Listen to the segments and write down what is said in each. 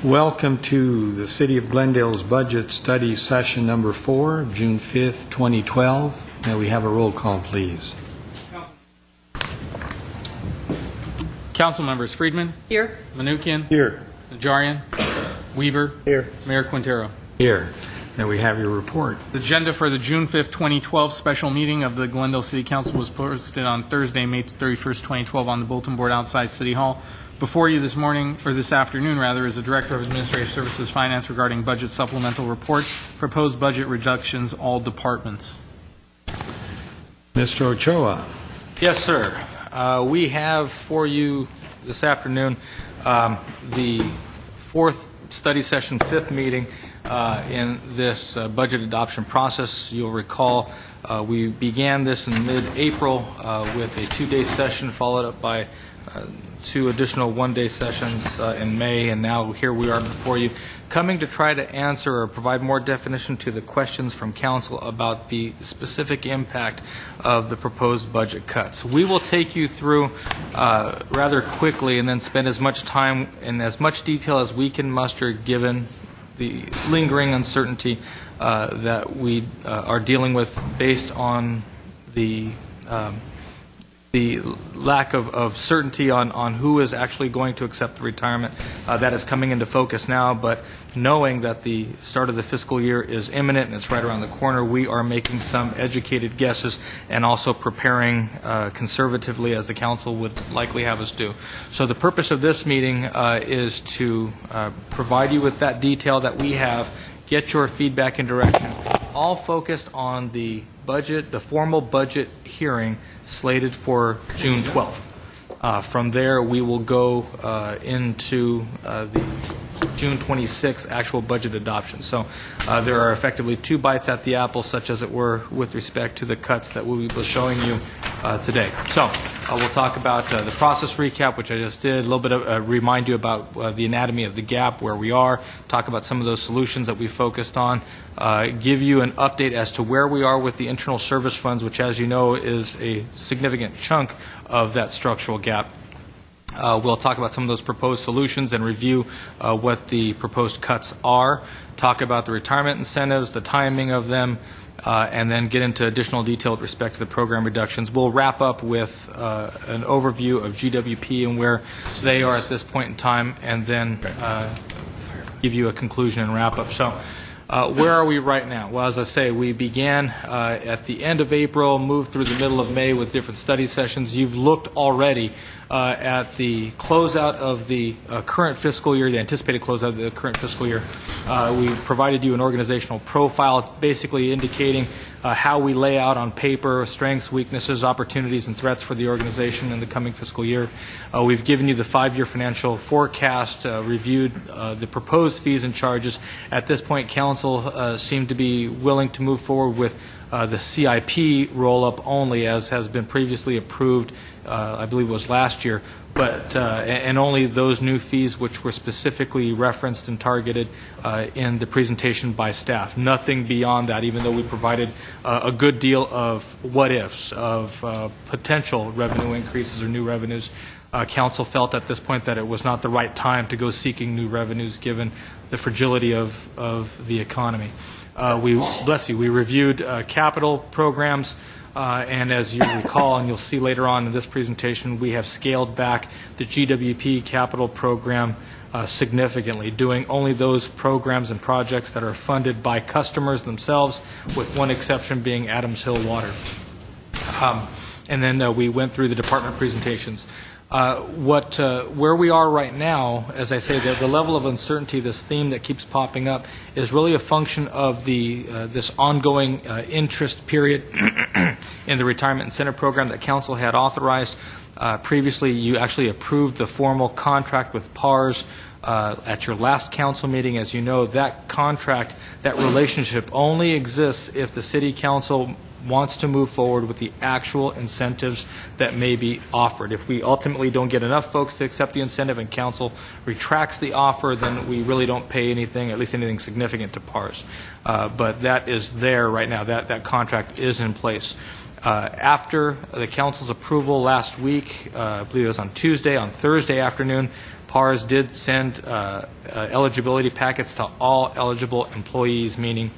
Welcome to the City of Glendale's Budget Study Session number 4, June 5th, 2012. May we have a roll call, please? Council members: Friedman. Here. Manukian. Here. Najarian. Weaver. Here. Mayor Quintero. Here. May we have your report? The agenda for the June 5th, 2012 special meeting of the Glendale City Council was posted on Thursday, May 31st, 2012 on the bulletin board outside City Hall. Before you this morning, or this afternoon rather, is the Director of Administrative Services Finance regarding budget supplemental reports, proposed budget reductions, all departments. Mr. Ochoa. Yes, sir. We have for you this afternoon the fourth study session, fifth meeting in this budget adoption process. You'll recall we began this in mid-April with a two-day session followed up by two additional one-day sessions in May, and now here we are before you, coming to try to answer or provide more definition to the questions from Council about the specific impact of the proposed budget cuts. We will take you through rather quickly and then spend as much time in as much detail as we can muster given the lingering uncertainty that we are dealing with based on the lack of certainty on who is actually going to accept the retirement. That is coming into focus now, but knowing that the start of the fiscal year is imminent and it's right around the corner, we are making some educated guesses and also preparing conservatively as the Council would likely have us do. So the purpose of this meeting is to provide you with that detail that we have, get your feedback and direction, all focused on the budget, the formal budget hearing slated for June 12th. From there, we will go into the June 26th actual budget adoption. So there are effectively two bites at the apple, such as it were, with respect to the cuts that we'll be showing you today. So we'll talk about the process recap, which I just did, a little bit of remind you about the anatomy of the gap, where we are, talk about some of those solutions that we focused on, give you an update as to where we are with the internal service funds, which, as you know, is a significant chunk of that structural gap. We'll talk about some of those proposed solutions and review what the proposed cuts are, talk about the retirement incentives, the timing of them, and then get into additional detail with respect to the program reductions. We'll wrap up with an overview of GWP and where they are at this point in time, and then give you a conclusion and wrap up. So where are we right now? Well, as I say, we began at the end of April, moved through the middle of May with different study sessions. You've looked already at the closeout of the current fiscal year, the anticipated closeout of the current fiscal year. We provided you an organizational profile basically indicating how we lay out on paper strengths, weaknesses, opportunities, and threats for the organization in the coming fiscal year. We've given you the 5-year financial forecast, reviewed the proposed fees and charges. At this point, Council seemed to be willing to move forward with the CIP roll-up only, as has been previously approved, I believe it was last year, but and only those new fees which were specifically referenced and targeted in the presentation by staff. Nothing beyond that, even though we provided a good deal of what-ifs, of potential revenue increases or new revenues. Council felt at this point that it was not the right time to go seeking new revenues given the fragility of the economy. We reviewed capital programs, and as you recall, and you'll see later on in this presentation, we have scaled back the GWP capital program significantly, doing only those programs and projects that are funded by customers themselves, with one exception being Adams Hill Water. And then we went through the department presentations. Where we are right now, as I say, the level of uncertainty, this theme that keeps popping up, is really a function of this ongoing interest period in the retirement incentive program that Council had authorized. Previously, you actually approved the formal contract with PARS at your last Council meeting. As you know, that contract, that relationship only exists if the City Council wants to move forward with the actual incentives that may be offered. If we ultimately don't get enough folks to accept the incentive and Council retracts the offer, then we really don't pay anything, at least anything significant, to PARS. But that is there right now. That contract is in place. After the Council's approval last week, I believe it was on Tuesday, on Thursday afternoon, PARS did send eligibility packets to all eligible employees, meaning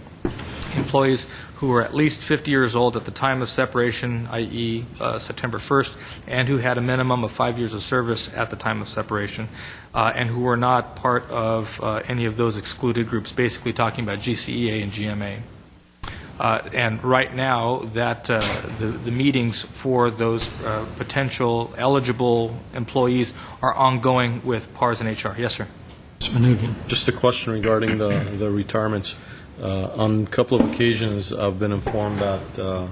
employees who were at least 50 years old at the time of separation, i.e. September 1st, and who had a minimum of 5 years of service at the time of separation, and who were not part of any of those excluded groups, basically talking about GCEA and GMA. And right now, that the meetings for those potential eligible employees are ongoing with PARS and HR. Yes, sir. Mr. Menugi. Just a question regarding the retirements. On a couple of occasions, I've been informed that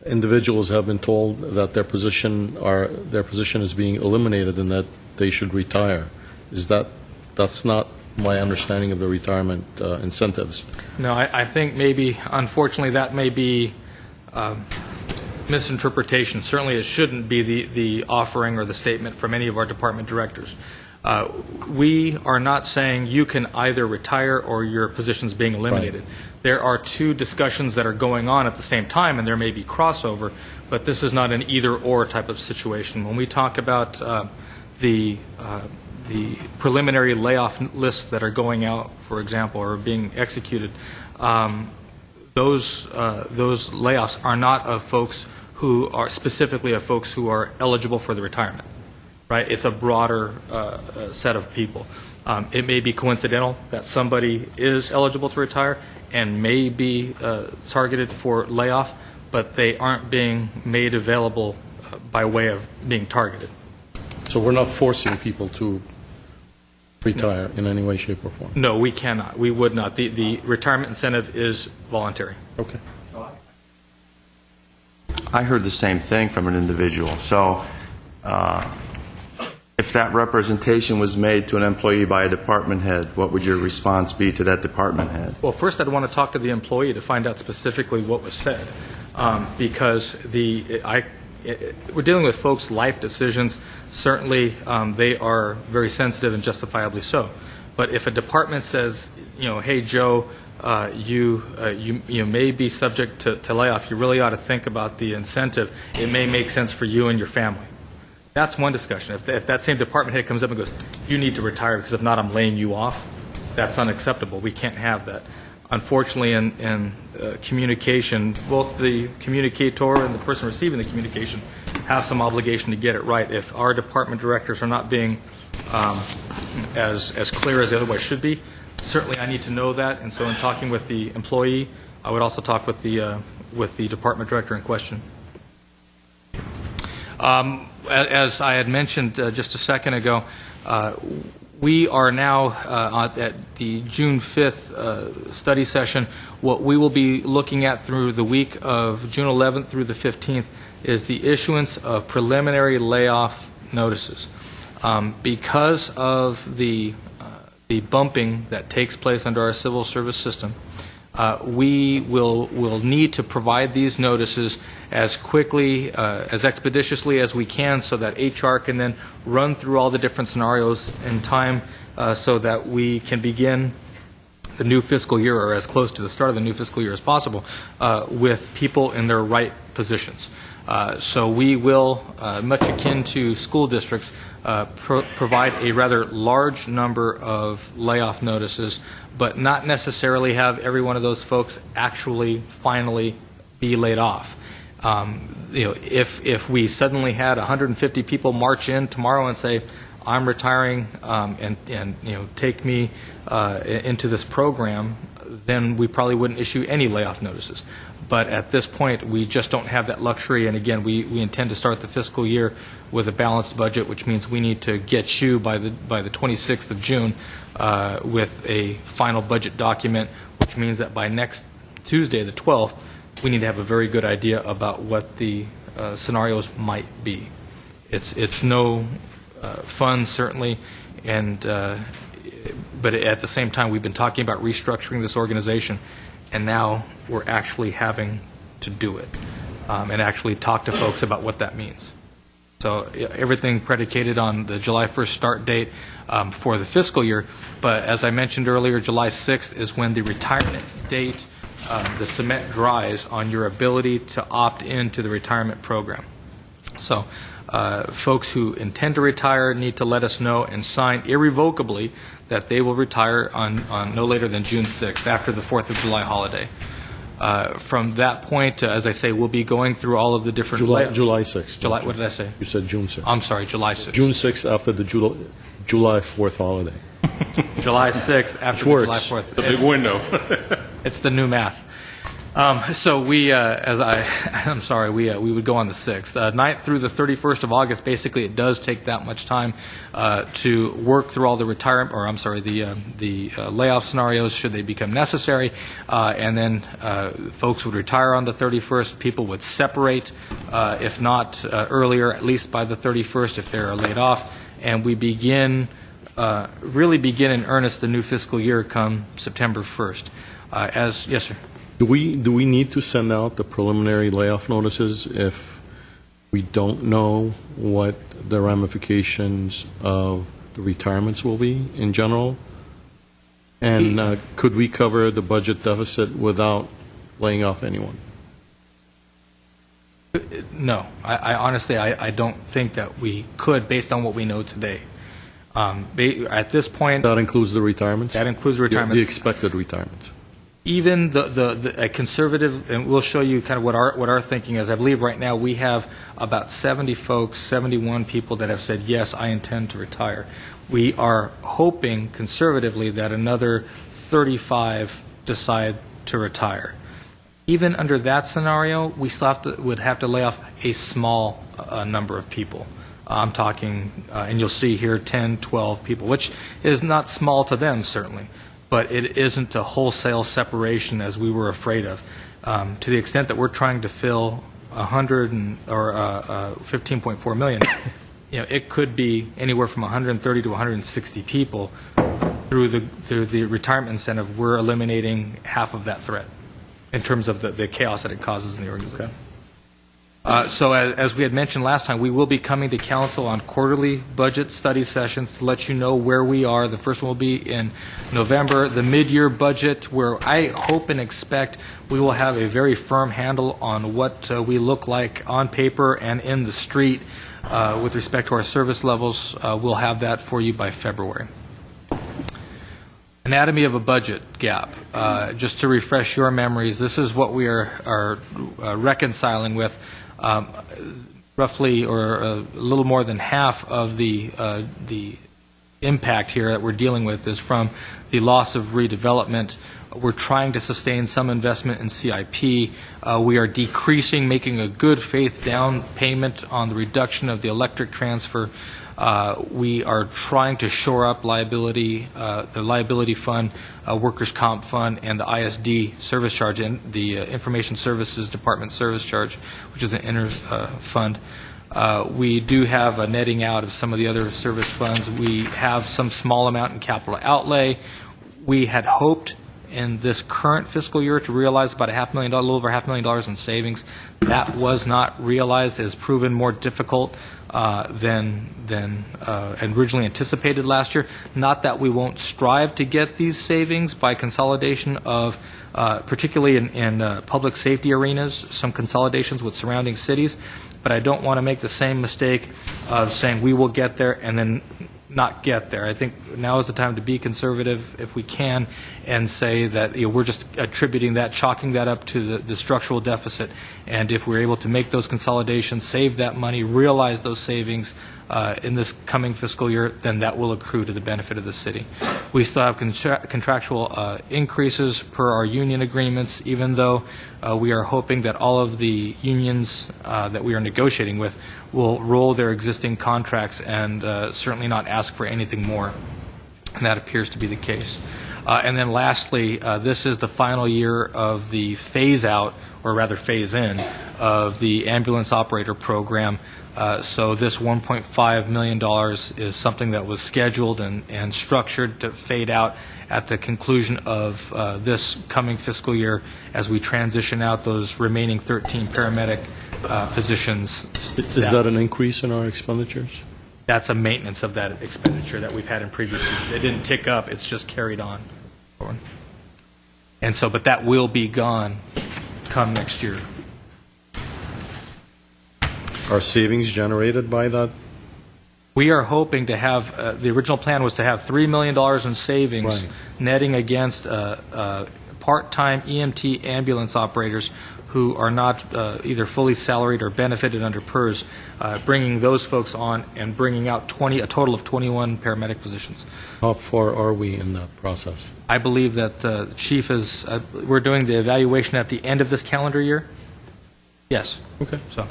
individuals have been told that their position is being eliminated and that they should retire. That's not my understanding of the retirement incentives. No, I think maybe, unfortunately, that may be misinterpretation. Certainly, it shouldn't be the offering or the statement from any of our department directors. We are not saying you can either retire or your position's being eliminated. Right. There are two discussions that are going on at the same time, and there may be crossover, but this is not an either-or type of situation. When we talk about the preliminary layoff lists that are going out, for example, or being executed, those layoffs are not of folks who are specifically of folks who are eligible for the retirement. Right? It's a broader set of people. It may be coincidental that somebody is eligible to retire and may be targeted for layoff, but they aren't being made available by way of being targeted. So we're not forcing people to retire in any way, shape, or form? No, we cannot. We would not. The retirement incentive is voluntary. Okay. I heard the same thing from an individual. So if that representation was made to an employee by a department head, what would your response be to that department head? Well, first I'd want to talk to the employee to find out specifically what was said, because we're dealing with folks' life decisions. Certainly, they are very sensitive and justifiably so. But if a department says, hey, Joe, you may be subject to layoff, you really ought to think about the incentive. It may make sense for you and your family. That's one discussion. If that same department head comes up and goes, you need to retire because if not, I'm laying you off, that's unacceptable. We can't have that. Unfortunately, in communication, both the communicator and the person receiving the communication have some obligation to get it right. If our department directors are not being as clear as they otherwise should be, certainly I need to know that. And so in talking with the employee, I would also talk with the department director in question. As I had mentioned just a second ago, we are now at the June 5th study session. What we will be looking at through the week of June 11th through the 15th is the issuance of preliminary layoff notices. Because of the bumping that takes place under our civil service system, we will need to provide these notices as quickly, as expeditiously as we can so that HR can then run through all the different scenarios in time so that we can begin the new fiscal year, or as close to the start of the new fiscal year as possible, with people in their right positions. So we will, much akin to school districts, provide a rather large number of layoff notices, but not necessarily have every one of those folks actually finally be laid off. If we suddenly had 150 people march in tomorrow and say, I'm retiring and take me into this program, then we probably wouldn't issue any layoff notices. But at this point, we just don't have that luxury. And again, we intend to start the fiscal year with a balanced budget, which means we need to get you by the 26th of June with a final budget document, which means that by next Tuesday, the 12th, we need to have a very good idea about what the scenarios might be. It's no fun, certainly, but at the same time, we've been talking about restructuring this organization, and now we're actually having to do it and actually talk to folks about what that means. So everything predicated on the July 1st start date for the fiscal year, but as I mentioned earlier, July 6th is when the retirement date, the cement dries on your ability to opt into the retirement program. So Folks who intend to retire need to let us know and sign irrevocably that they will retire on no later than June 6th, after the 4th of July holiday. From that point, as I say, we'll be going through all of the different... July 6th. July, what did I say? You said June 6th. I'm sorry, July 6th. June 6th after the July 4th holiday. July 6th after the July 4th. It's a big window. It's the new math. So we, I'm sorry, we would go on the 6th. 9th through the 31st of August, basically it does take that much time to work through all the the layoff scenarios should they become necessary. And then folks would retire on the 31st. People would separate, if not earlier, at least by the 31st if they're laid off. And we really begin in earnest the new fiscal year come September 1st. Yes, sir. Do we need to send out the preliminary layoff notices if we don't know what the ramifications of the retirements will be in general? And could we cover the budget deficit without laying off anyone? No. I honestly, I don't think that we could, based on what we know today. At this point... That includes the retirements? That includes the retirements. The expected retirements. Even a conservative, and we'll show you kind of what our thinking is. I believe right now we have about 70 folks, 71 people that have said, yes, I intend to retire. We are hoping conservatively that another 35 decide to retire. Even under that scenario, we still would have to lay off a small number of people. I'm talking, and you'll see here, 10, 12 people, which is not small to them, certainly. But it isn't a wholesale separation as we were afraid of. To the extent that we're trying to fill 15.4 million, it could be anywhere from 130 to 160 people. Through the retirement incentive, we're eliminating half of that threat in terms of the chaos that it causes in the organization. Okay. So as we had mentioned last time, we will be coming to council on quarterly budget study sessions to let you know where we are. The first one will be in November. The mid-year budget, where I hope and expect we will have a very firm handle on what we look like on paper and in the street with respect to our service levels. We'll have that for you by February. Anatomy of a budget gap. Just to refresh your memories, this is what we are reconciling with. Roughly, or a little more than half of the impact here that we're dealing with is from the loss of redevelopment. We're trying to sustain some investment in CIP. We are decreasing, making a good faith down payment on the reduction of the electric transfer. We are trying to shore up liability, the liability fund, workers' comp fund, and the ISD service charge, and the Information Services Department service charge, which is an inter fund. We do have a netting out of some of the other service funds. We have some small amount in capital outlay. We had hoped in this current fiscal year to realize about a little over $500,000 in savings. That was not realized. It has proven more difficult than originally anticipated last year. Not that we won't strive to get these savings by consolidation of, particularly in public safety arenas, some consolidations with surrounding cities, but I don't want to make the same mistake of saying we will get there and then not get there. I think now is the time to be conservative if we can and say that we're just attributing that, chalking that up to the structural deficit. And if we're able to make those consolidations, save that money, realize those savings in this coming fiscal year, then that will accrue to the benefit of the city. We still have contractual increases per our union agreements, even though we are hoping that all of the unions that we are negotiating with will roll their existing contracts and certainly not ask for anything more. And that appears to be the case. And then lastly, this is the final year of the phase-out, or rather phase-in, of the ambulance operator program. So this $1.5 million is something that was scheduled and structured to fade out at the conclusion of this coming fiscal year as we transition out those remaining 13 paramedic positions. Is that an increase in our expenditures? That's a maintenance of that expenditure that we've had in previous years. It didn't tick up, it's just carried on. And so, but that will be gone come next year. are savings generated by that? We are hoping to have, the original plan was to have $3 million in savings Right. netting against part-time EMT ambulance operators who are not either fully salaried or benefited under PERS, bringing those folks on and bringing out a total of 21 paramedic positions. How far are we in that process? I believe that the chief is, we're doing the evaluation at the end of this calendar year? Yes. Okay. So,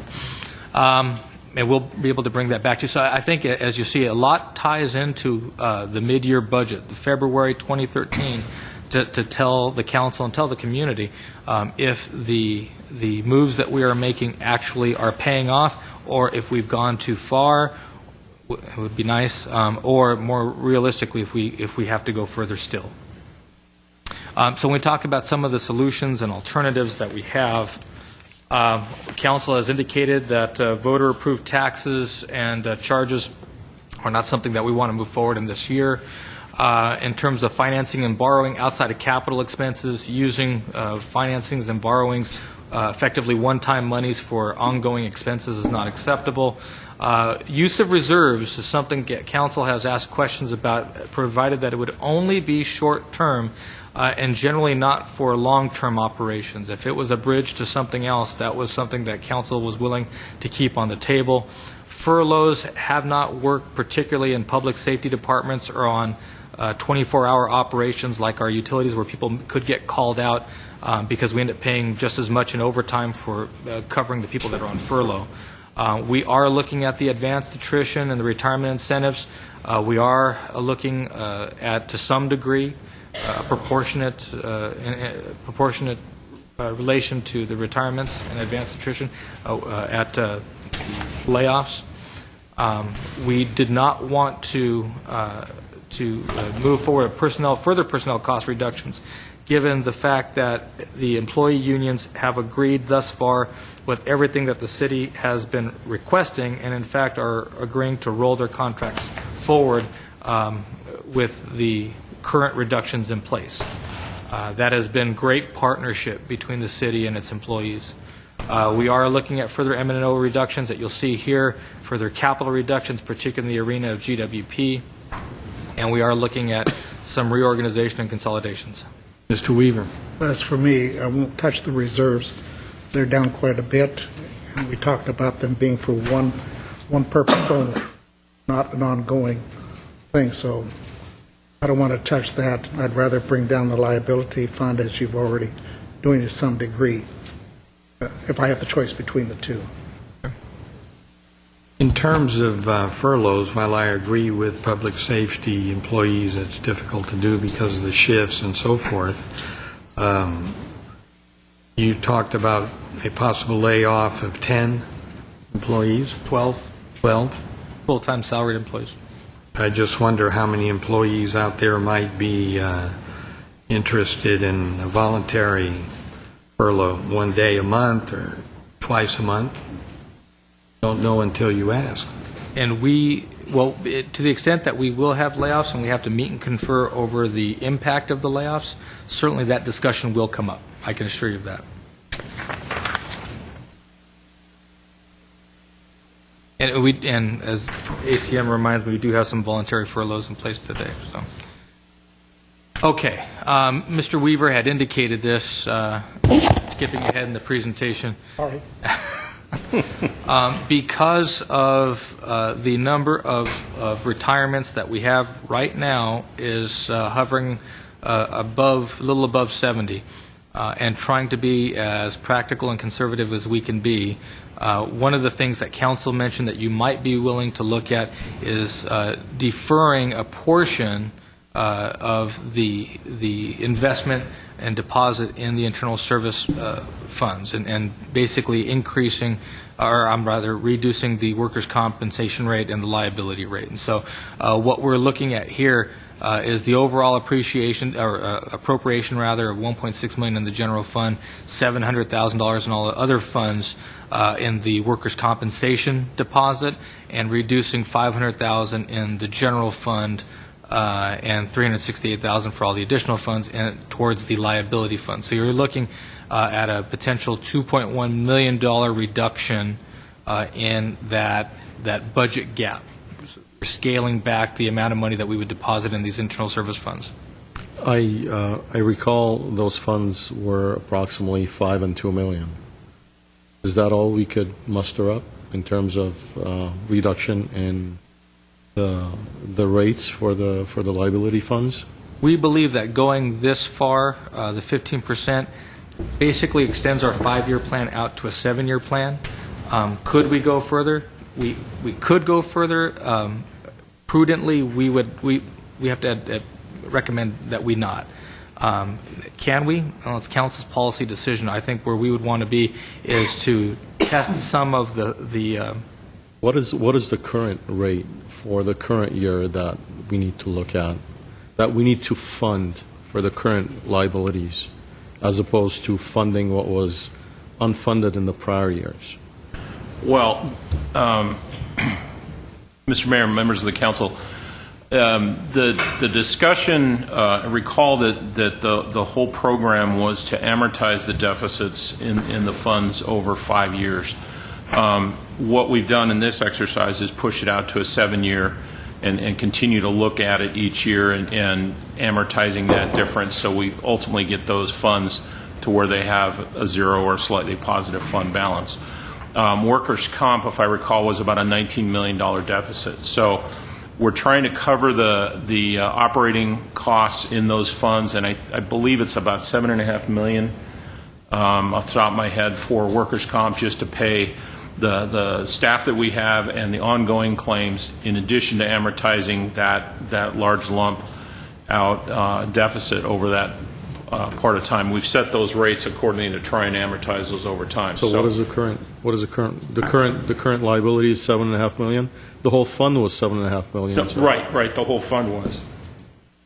and we'll be able to bring that back to you. So I think, as you see, a lot ties into the mid-year budget, the February 2013, to tell the council and tell the community if the moves that we are making actually are paying off, or if we've gone too far. It would be nice, or more realistically, if we have to go further still. So when we talk about some of the solutions and alternatives that we have, council has indicated that voter-approved taxes and charges are not something that we want to move forward in this year. In terms of financing and borrowing outside of capital expenses, using financings and borrowings, effectively one-time monies for ongoing expenses is not acceptable. Use of reserves is something council has asked questions about, provided that it would only be short-term and generally not for long-term operations. If it was a bridge to something else, that was something that council was willing to keep on the table. Furloughs have not worked particularly in public safety departments or on 24-hour operations like our utilities, where people could get called out because we end up paying just as much in overtime for covering the people that are on furlough. We are looking at the advanced attrition and the retirement incentives. We are looking at, to some degree, proportionate relation to the retirements and advanced attrition at layoffs. We did not want to move forward further personnel cost reductions, given the fact that the employee unions have agreed thus far with everything that the city has been requesting, and in fact are agreeing to roll their contracts forward with the current reductions in place. That has been great partnership between the city and its employees. We are looking at further M&O reductions that you'll see here, further capital reductions, particularly in the arena of GWP, and we are looking at some reorganization and consolidations. Mr. Weaver. As for me, I won't touch the reserves. They're down quite a bit, and we talked about them being for one purpose only, not an ongoing thing, so I don't want to touch that. I'd rather bring down the liability fund, as you've already doing to some degree, if I have the choice between the two. In terms of furloughs, while I agree with public safety employees, it's difficult to do because of the shifts and so forth. You talked about a possible layoff of 10 employees? 12 12? full-time salaried employees. I just wonder how many employees out there might be interested in a voluntary furlough, one day a month or twice a month. Don't know until you ask. And to the extent that we will have layoffs and we have to meet and confer over the impact of the layoffs, certainly that discussion will come up. I can assure you of that. And as ACM reminds me, we do have some voluntary furloughs in place today. So, okay, Mr. Weaver had indicated this, skipping ahead in the presentation. Sorry. Because of the number of retirements that we have right now is hovering a little above 70, and trying to be as practical and conservative as we can be. One of the things that council mentioned that you might be willing to look at is deferring a portion of the investment and deposit in the internal service funds, and basically increasing, or reducing the workers' compensation rate and the liability rate. And so what we're looking at here is the overall appropriation of $1.6 million in the general fund, $700,000 in all the other funds in the workers' compensation deposit, and reducing $500,000 in the general fund and $368,000 for all the additional funds towards the liability fund. So you're looking at a potential $2.1 million reduction in that budget gap, scaling back the amount of money that we would deposit in these internal service funds. I recall those funds were approximately $5 and $2 million. Is that all we could muster up in terms of reduction in the rates for the liability funds? We believe that going this far, the 15%, basically extends our 5-year plan out to a 7-year plan. Could we go further? We could go further. Prudently, we have to recommend that we not. Can we? Well, it's council's policy decision. I think where we would want to be is to test some of the What is the current rate for the current year that we need to look at, that we need to fund for the current liabilities, as opposed to funding what was unfunded in the prior years? Well, Mr. Mayor, members of the council, the discussion, recall that the whole program was to amortize the deficits in the funds over 5 years. What we've done in this exercise is push it out to a 7-year and continue to look at it each year and amortizing that difference, so we ultimately get those funds to where they have a zero or slightly positive fund balance. Workers' comp, if I recall, was about a $19 million deficit. So we're trying to cover the operating costs in those funds, and I believe it's about $7.5 million off the top of my head for workers' comp, just to pay the staff that we have and the ongoing claims, in addition to amortizing that large lump out deficit over that part of time. We've set those rates accordingly to try and amortize those over time. So what is the current liability is $7.5 million? The whole fund was $7.5 million. No, so. right. The whole fund was.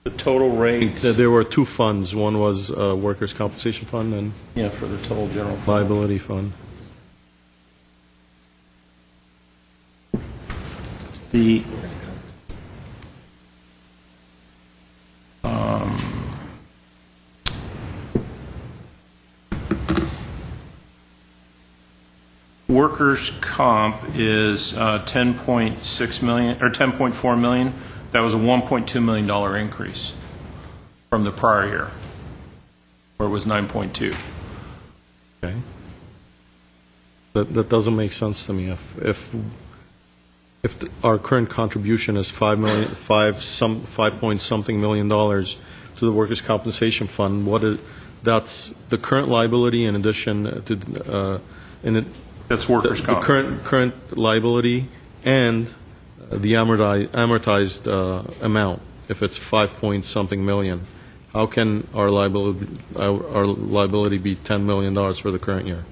The total rate. There were two funds. One was workers' compensation fund and For the total general fund. liability fund. The workers' comp is 10.6 million or 10.4 million. That was a $1.2 million increase from the prior year, where it was 9.2. Okay. That doesn't make sense to me. If our current contribution is $5 point something million to the workers' compensation fund, that's the current liability in addition to That's workers' comp. The current liability and the amortized amount. If it's 5 point something million, how can our liability be $10 million for the current year?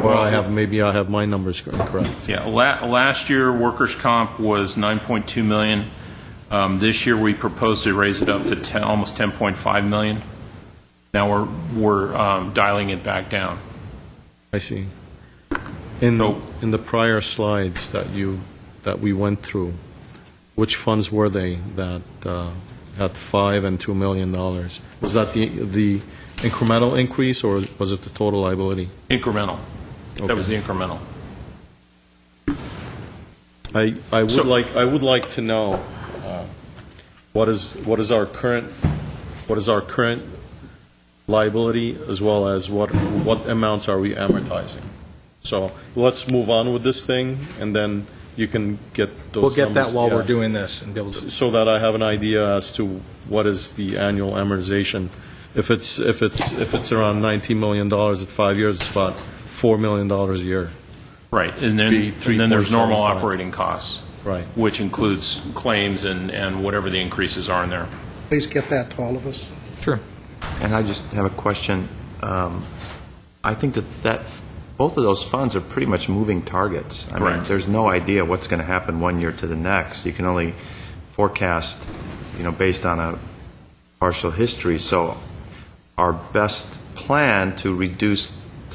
Or maybe I have my numbers incorrect. Yeah, last year workers' comp was 9.2 million. This year we proposed to raise it up to almost 10.5 million. Now we're dialing it back down. I see. In the prior slides that we went through, which funds were they that had $5 and $2 million? Was that the incremental increase, or was it the total liability? Incremental. Okay. That was the incremental. I would like to know what is our current liability, as well as what amounts are we amortizing. So let's move on with this thing, and then you can get those. We'll get numbers, that while we're doing this and be able to. So that I have an idea as to what is the annual amortization. If it's around $19 million at 5 years, it's about $4 million a year. Right, and then there's normal operating costs. Right. Which includes claims and whatever the increases are in there. Please get that to all of us. Sure. And I just have a question. I think that both of those funds are pretty much moving targets. I mean, Correct. there's no idea what's going to happen one year to the next. You can only forecast, based on a partial history. So our best plan to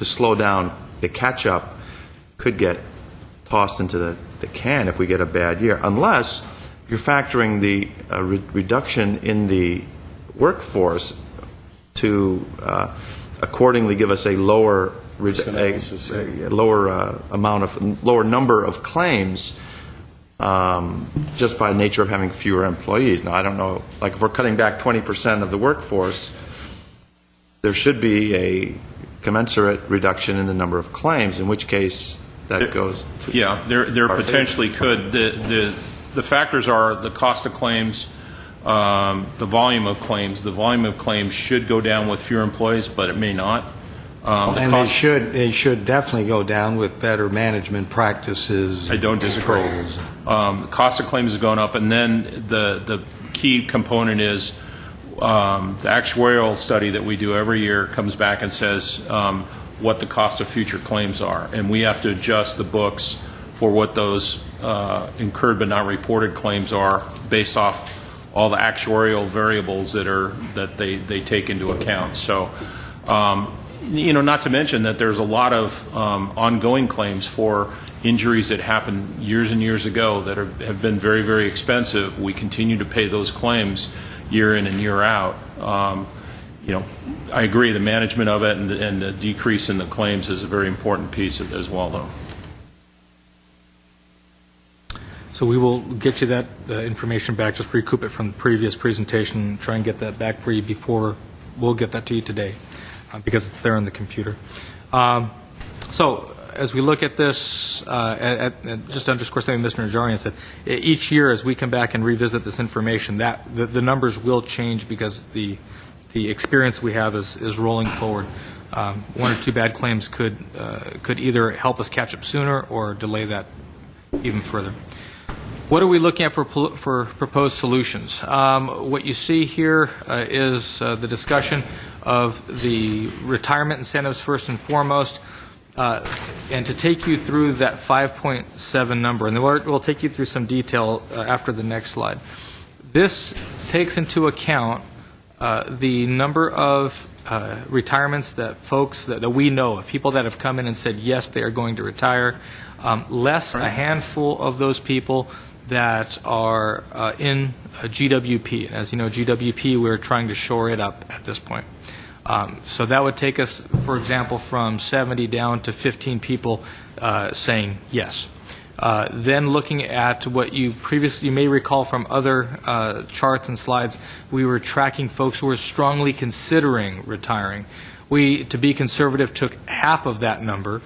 slow down the catch-up could get tossed into the can if we get a bad year, unless you're factoring the reduction in the workforce to accordingly give us a lower Risk analysis. a lower lower number of claims just by nature of having fewer employees. Now, I don't know, like if we're cutting back 20% of the workforce, there should be a commensurate reduction in the number of claims, in which case that goes to... Yeah, there our potentially could. The factors are the cost of claims, the volume of claims. The volume of claims should go down with fewer employees, but it may not. And they should definitely go down with better management practices. I don't disagree. Controls. The cost of claims is going up, and then the key component is the actuarial study that we do every year comes back and says what the cost of future claims are, and we have to adjust the books for what those incurred but not reported claims are based off all the actuarial variables that they take into account. So, not to mention that there's a lot of ongoing claims for injuries that happened years and years ago that have been very, very expensive. We continue to pay those claims year in and year out. I agree, the management of it and the decrease in the claims is a very important piece as well, though. So we will get you that information back, just recoup it from the previous presentation, try and get that back for you before, we'll get that to you today, because it's there on the computer. So as we look at this, just to underscore something Mr. Najarian said, each year as we come back and revisit this information, that the numbers will change because the experience we have is rolling forward. One or two bad claims could either help us catch up sooner or delay that even further. What are we looking at for proposed solutions? What you see here is the discussion of the retirement incentives first and foremost, and to take you through that 5.7 number, and then we'll take you through some detail after the next slide. This takes into account the number of retirements that folks that we know of, people that have come in and said yes, they are going to retire, less a handful of those people that are in GWP. And as you know, GWP, we're trying to shore it up at this point. So that would take us, for example, from 70 down to 15 people saying yes. Then looking at what you may recall from other charts and slides, we were tracking folks who were strongly considering retiring. We, to be conservative, took half of that number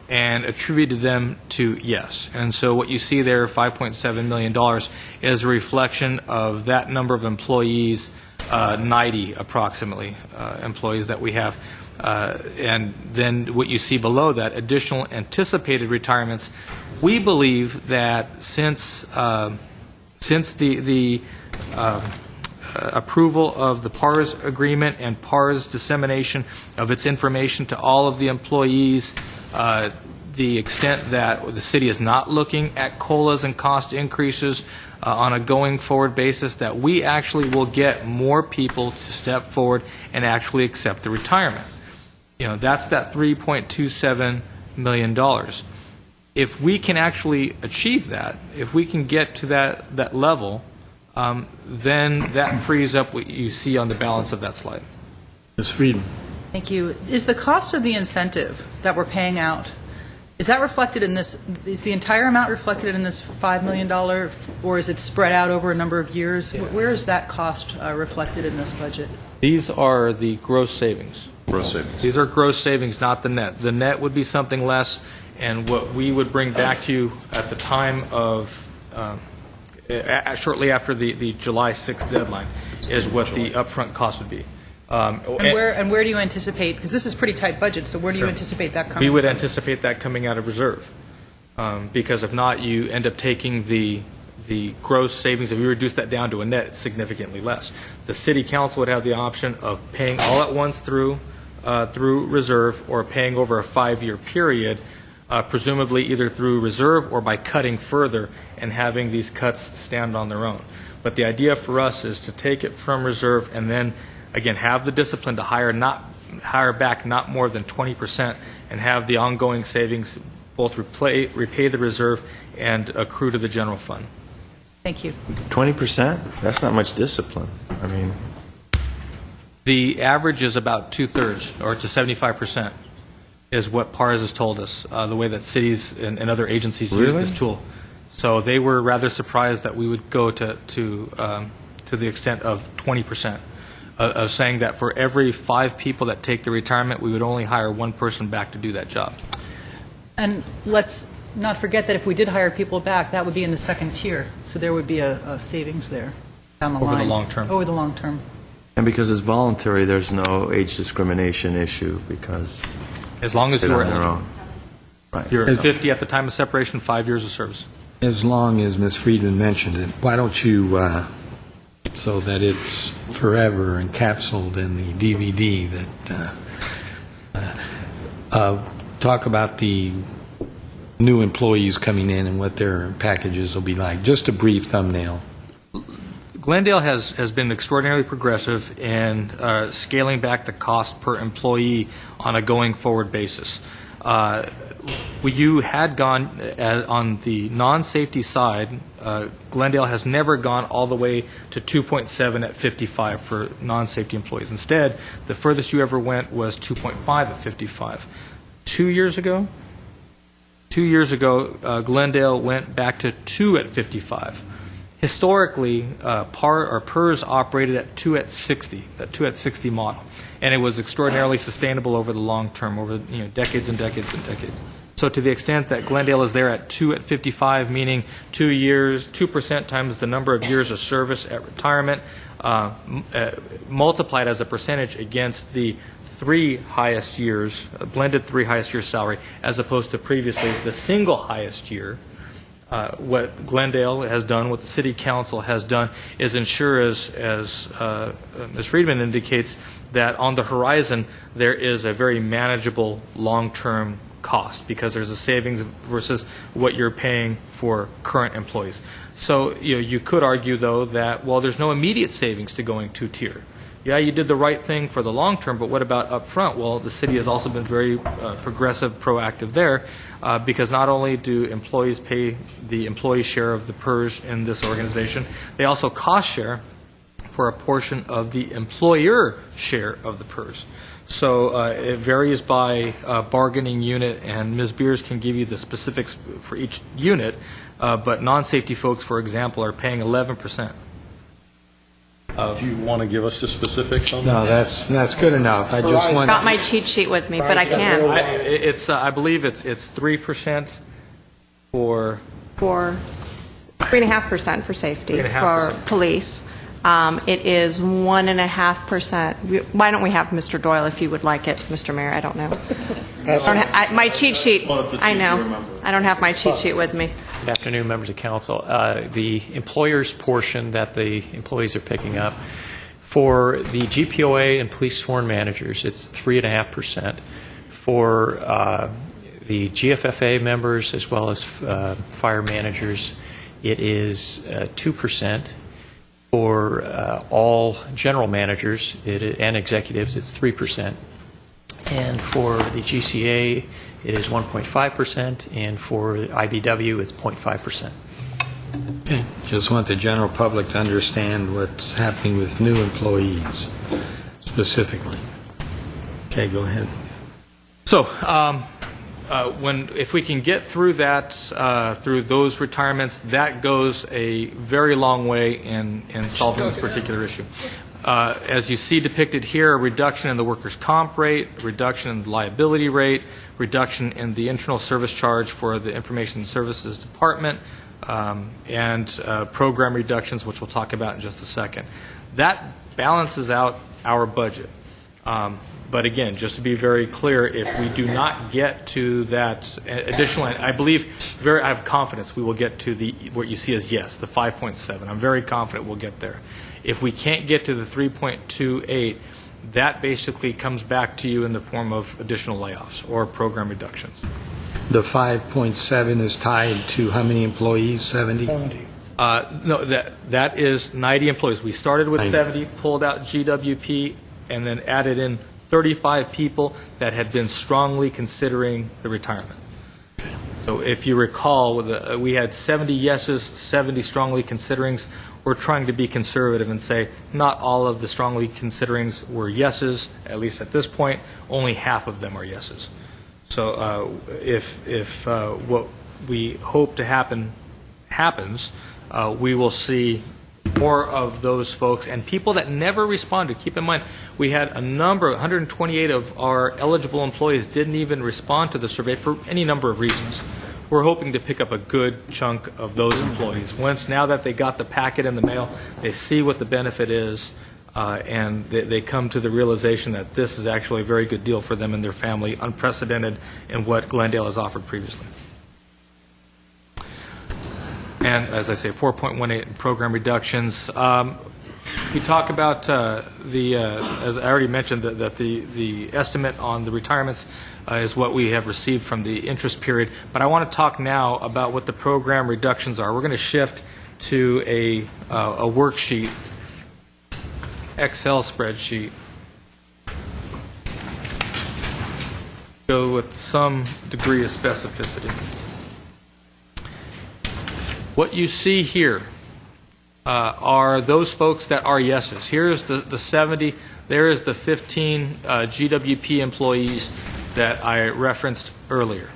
and attributed them to yes. And so what you see there, $5.7 million, is a reflection of that number of employees, 90 approximately employees that we have. And then what you see below that, additional anticipated retirements. We believe that since the approval of the PARS agreement and PARS dissemination of its information to all of the employees, the extent that the city is not looking at COLAs and cost increases on a going forward basis, that we actually will get more people to step forward and actually accept the retirement. That's that $3.27 million. If we can actually achieve that, if we can get to that level, then that frees up what you see on the balance of that slide. Ms. Frieden. Thank you. Is the cost of the incentive that we're paying out, is that reflected in this, is the entire amount reflected in this $5 million, or is it spread out over a number of years? Where is that cost reflected in this budget? These are the gross savings. Gross savings. These are gross savings, not the net. The net would be something less, and what we would bring back to you at the time of, shortly after the July 6th deadline, is what the upfront cost would be. And where do you anticipate, because this is pretty tight budget, so where do you anticipate that coming We would from? anticipate that coming out of reserve, because if not, you end up taking the gross savings. If you reduce that down to a net, it's significantly less. The city council would have the option of paying all at once through reserve, or paying over a 5-year period, presumably either through reserve or by cutting further and having these cuts stand on their own. But the idea for us is to take it from reserve and then, again, have the discipline to hire back not more than 20% and have the ongoing savings both repay the reserve and accrue to the general fund. Thank you. 20%? That's not much discipline. I mean, The average is about two-thirds, or to 75%, is what PARS has told us, the way that cities and other agencies use Really? this tool. So they were rather surprised that we would go to the extent of 20%, of saying that for every 5 people that take the retirement, we would only hire 1 person back to do that job. And let's not forget that if we did hire people back, that would be in the second tier, so there would be a savings there down the Over the line. long term. Over the long term. And because it's voluntary, there's no age discrimination issue because As long as they're you are on their eligible. own. Right. You're 50 at the time of separation, 5 years of service. As long as Ms. Friedman mentioned it, why don't you, so that it's forever encapsulated in the DVD, that talk about the new employees coming in and what their packages will be like. Just a brief thumbnail. Glendale has been extraordinarily progressive in scaling back the cost per employee on a going-forward basis. You had gone on the non-safety side. Glendale has never gone all the way to 2.7 at 55 for non-safety employees. Instead, the furthest you ever went was 2.5 at 55. 2 years ago, Glendale went back to 2 at 55. Historically, PERS operated at 2 at 60, that 2 at 60 model, and it was extraordinarily sustainable over the long term, over decades and decades and decades. So to the extent that Glendale is there at 2 at 55, meaning 2 years, 2% times the number of years of service at retirement, multiplied as a percentage against the 3 highest years, blended 3 highest years salary, as opposed to previously the single highest year. What Glendale has done, what the City Council has done, is ensure, as Ms. Friedman indicates, that on the horizon there is a very manageable long-term cost because there's a savings versus what you're paying for current employees. So you could argue, though, that, well, there's no immediate savings to going two-tier. Yeah, you did the right thing for the long term, but what about up front? Well, the city has also been very progressive, proactive there, because not only do employees pay the employee share of the PERS in this organization, they also cost share for a portion of the employer share of the PERS. So it varies by bargaining unit, and Ms. Beers can give you the specifics for each unit, but non-safety folks, for example, are paying 11%. Do you want to give us the specifics on No, that? that's good enough. I just want. Got my cheat sheet with me, but I can't. I believe it's 3% for 3.5% for safety 3.5%. for police. It is 1.5%. Why don't we have Mr. Doyle if you would like it, Mr. Mayor? I don't know. My cheat sheet. I know. I don't have my cheat sheet with me. Good afternoon, members of council. The employer's portion that the employees are picking up, for the GPOA and police sworn managers, it's 3.5%. For the GFFA members as well as fire managers, it is 2%. For all general managers and executives, it's 3%. And for the GCA, it is 1.5%, and for IBW, it's 0.5%. Okay, just want the general public to understand what's happening with new employees specifically. Okay, go ahead. So, if we can get through that, through those retirements, that goes a very long way in solving this particular issue. As you see depicted here, a reduction in the workers' comp rate, a reduction in the liability rate, reduction in the internal service charge for the Information Services Department, and program reductions, which we'll talk about in just a second. That balances out our budget. But again, just to be very clear, if we do not get to that additional, I believe, I have confidence we will get to what you see as yes, the 5.7. I'm very confident we'll get there. If we can't get to the 3.28, that basically comes back to you in the form of additional layoffs or program reductions. The 5.7 is tied to how many employees? 70? 70. No, that is 90 employees. We started with 70, pulled out GWP, and then added in 35 people that had been strongly considering the retirement. So if you recall, we had 70 yeses, 70 strongly considerings. we're trying to be conservative and say not all of the strongly considerings were yeses, at least at this point. Only half of them are yeses. So if what we hope to happen happens, we will see more of those folks and people that never responded. Keep in mind, we had a number, 128 of our eligible employees didn't even respond to the survey for any number of reasons. We're hoping to pick up a good chunk of those employees. Once, now that they got the packet in the mail, they see what the benefit is, and they come to the realization that this is actually a very good deal for them and their family, unprecedented in what Glendale has offered previously. And as I say, 4.18 in program reductions. We talk about as I already mentioned, that the estimate on the retirements is what we have received from the interest period. But I want to talk now about what the program reductions are. We're going to shift to a worksheet, Excel spreadsheet. Go with some degree of specificity. What you see here are those folks that are yeses. Here's the 70. There is the 15 GWP employees that I referenced earlier.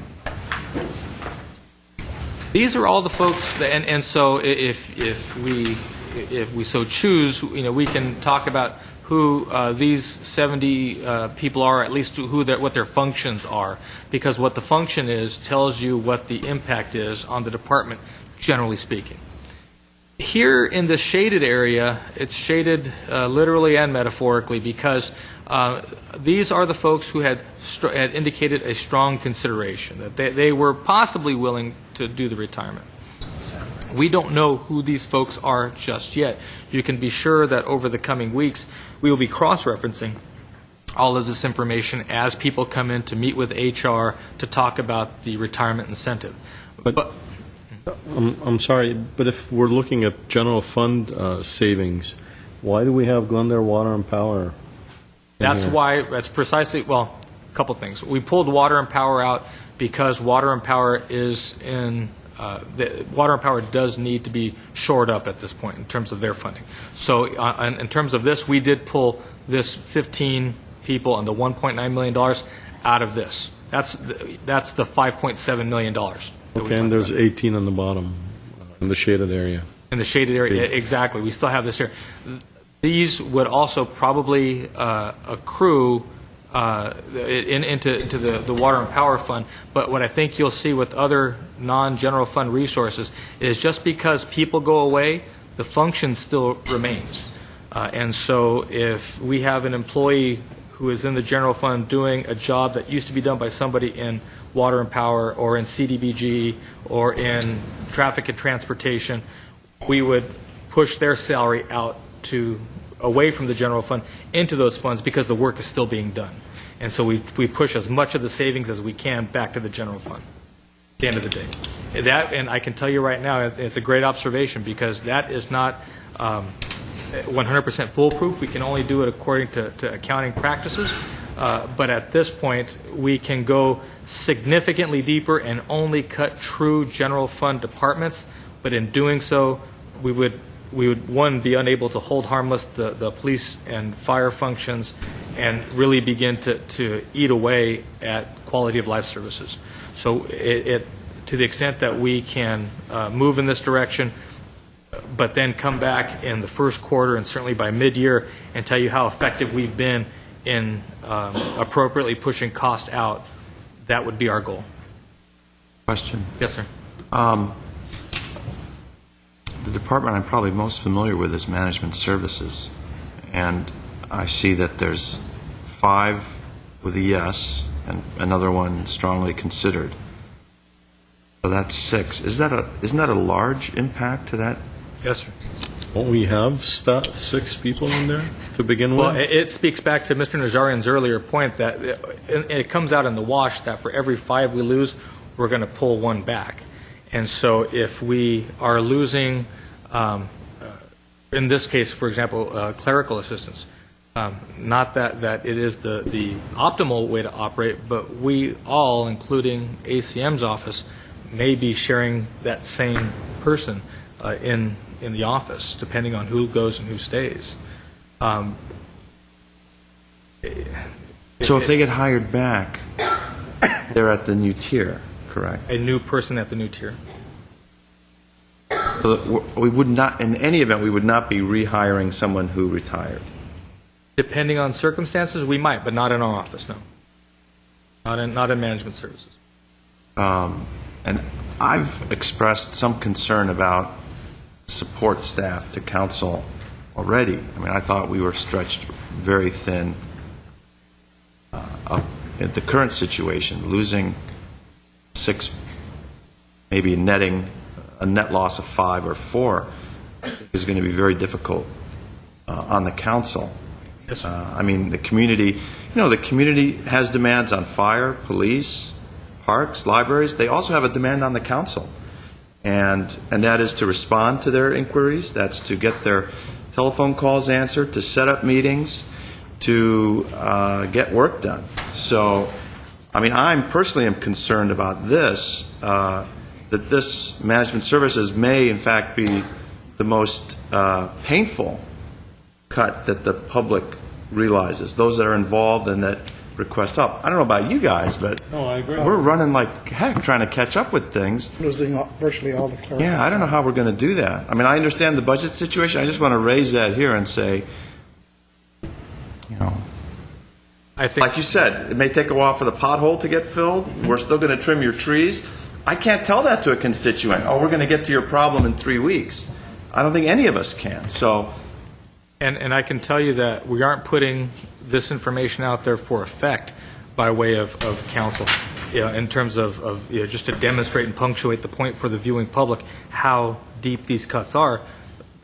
These are all the folks, and so if we so choose, we can talk about who these 70 people are, at least what their functions are, because what the function is tells you what the impact is on the department, generally speaking. Here in the shaded area, it's shaded literally and metaphorically because these are the folks who had indicated a strong consideration, that they were possibly willing to do the retirement. We don't know who these folks are just yet. You can be sure that over the coming weeks, we will be cross-referencing all of this information as people come in to meet with HR to talk about the retirement incentive. But I'm sorry, but if we're looking at general fund savings, why do we have Glendale Water and Power? That's precisely, well, a couple things. We pulled Water and Power out because Water and Power is Water and Power does need to be shored up at this point in terms of their funding. So in terms of this, we did pull this 15 people and the $1.9 million out of this. That's the $5.7 million. Okay, and there's 18 on the bottom in the shaded area. In the shaded area, exactly. We still have this here. These would also probably accrue into the Water and Power Fund. But what I think you'll see with other non-general fund resources is just because people go away, the function still remains. And so if we have an employee who is in the general fund doing a job that used to be done by somebody in Water and Power or in CDBG or in Traffic and Transportation, we would push their salary out away from the general fund into those funds because the work is still being done. And so we push as much of the savings as we can back to the general fund at the end of the day. And I can tell you right now, it's a great observation because that is not 100% foolproof. We can only do it according to accounting practices. But at this point, we can go significantly deeper and only cut true general fund departments. But in doing so, we would, one, be unable to hold harmless the police and fire functions and really begin to eat away at quality of life services. So to the extent that we can move in this direction, but then come back in the first quarter and certainly by mid-year and tell you how effective we've been in appropriately pushing cost out, that would be our goal. Question. Yes, sir. The department I'm probably most familiar with is management services, and I see that there's 5 with a yes and another one strongly considered. So that's 6. Isn't that a large impact to that? Yes, sir. Won't we have 6 people in there to begin Well, with? it speaks back to Mr. Najarian's earlier point that it comes out in the wash that for every 5 we lose, we're going to pull 1 back. And so if we are losing, in this case, for example, clerical assistants, not that it is the optimal way to operate, but we all, including ACM's office, may be sharing that same person in in the office, depending on who goes and who stays. So if they get hired back, they're at the new tier, correct? A new person at the new tier. So that we would not, in any event, we would not be rehiring someone who retired. Depending on circumstances, we might, but not in our office, no. Not in management services. And I've expressed some concern about support staff to council already. I mean, I thought we were stretched very thin at the current situation, losing 6, maybe netting a net loss of 5 or 4 is going to be very difficult on the council. Yes, sir. I mean, the community has demands on fire, police, parks, libraries. They also have a demand on the council. And that is to respond to their inquiries. That's to get their telephone calls answered, to set up meetings, to get work done. So, I mean, I personally am concerned about this, that this management services may, in fact, be the most painful cut that the public realizes, those that are involved and that request help. I don't know about you guys, but I agree. we're running like heck trying to catch up with things. Losing virtually all the clerks. Yeah, I don't know how we're going to do that. I mean, I understand the budget situation. I just want to raise that here and say, I think, like you said, it may take a while for the pothole to get filled. We're still going to trim your trees. I can't tell that to a constituent. Oh, we're going to get to your problem in 3 weeks. I don't think any of us can. So, and I can tell you that we aren't putting this information out there for effect by way of council, in terms of just to demonstrate and punctuate the point for the viewing public how deep these cuts are.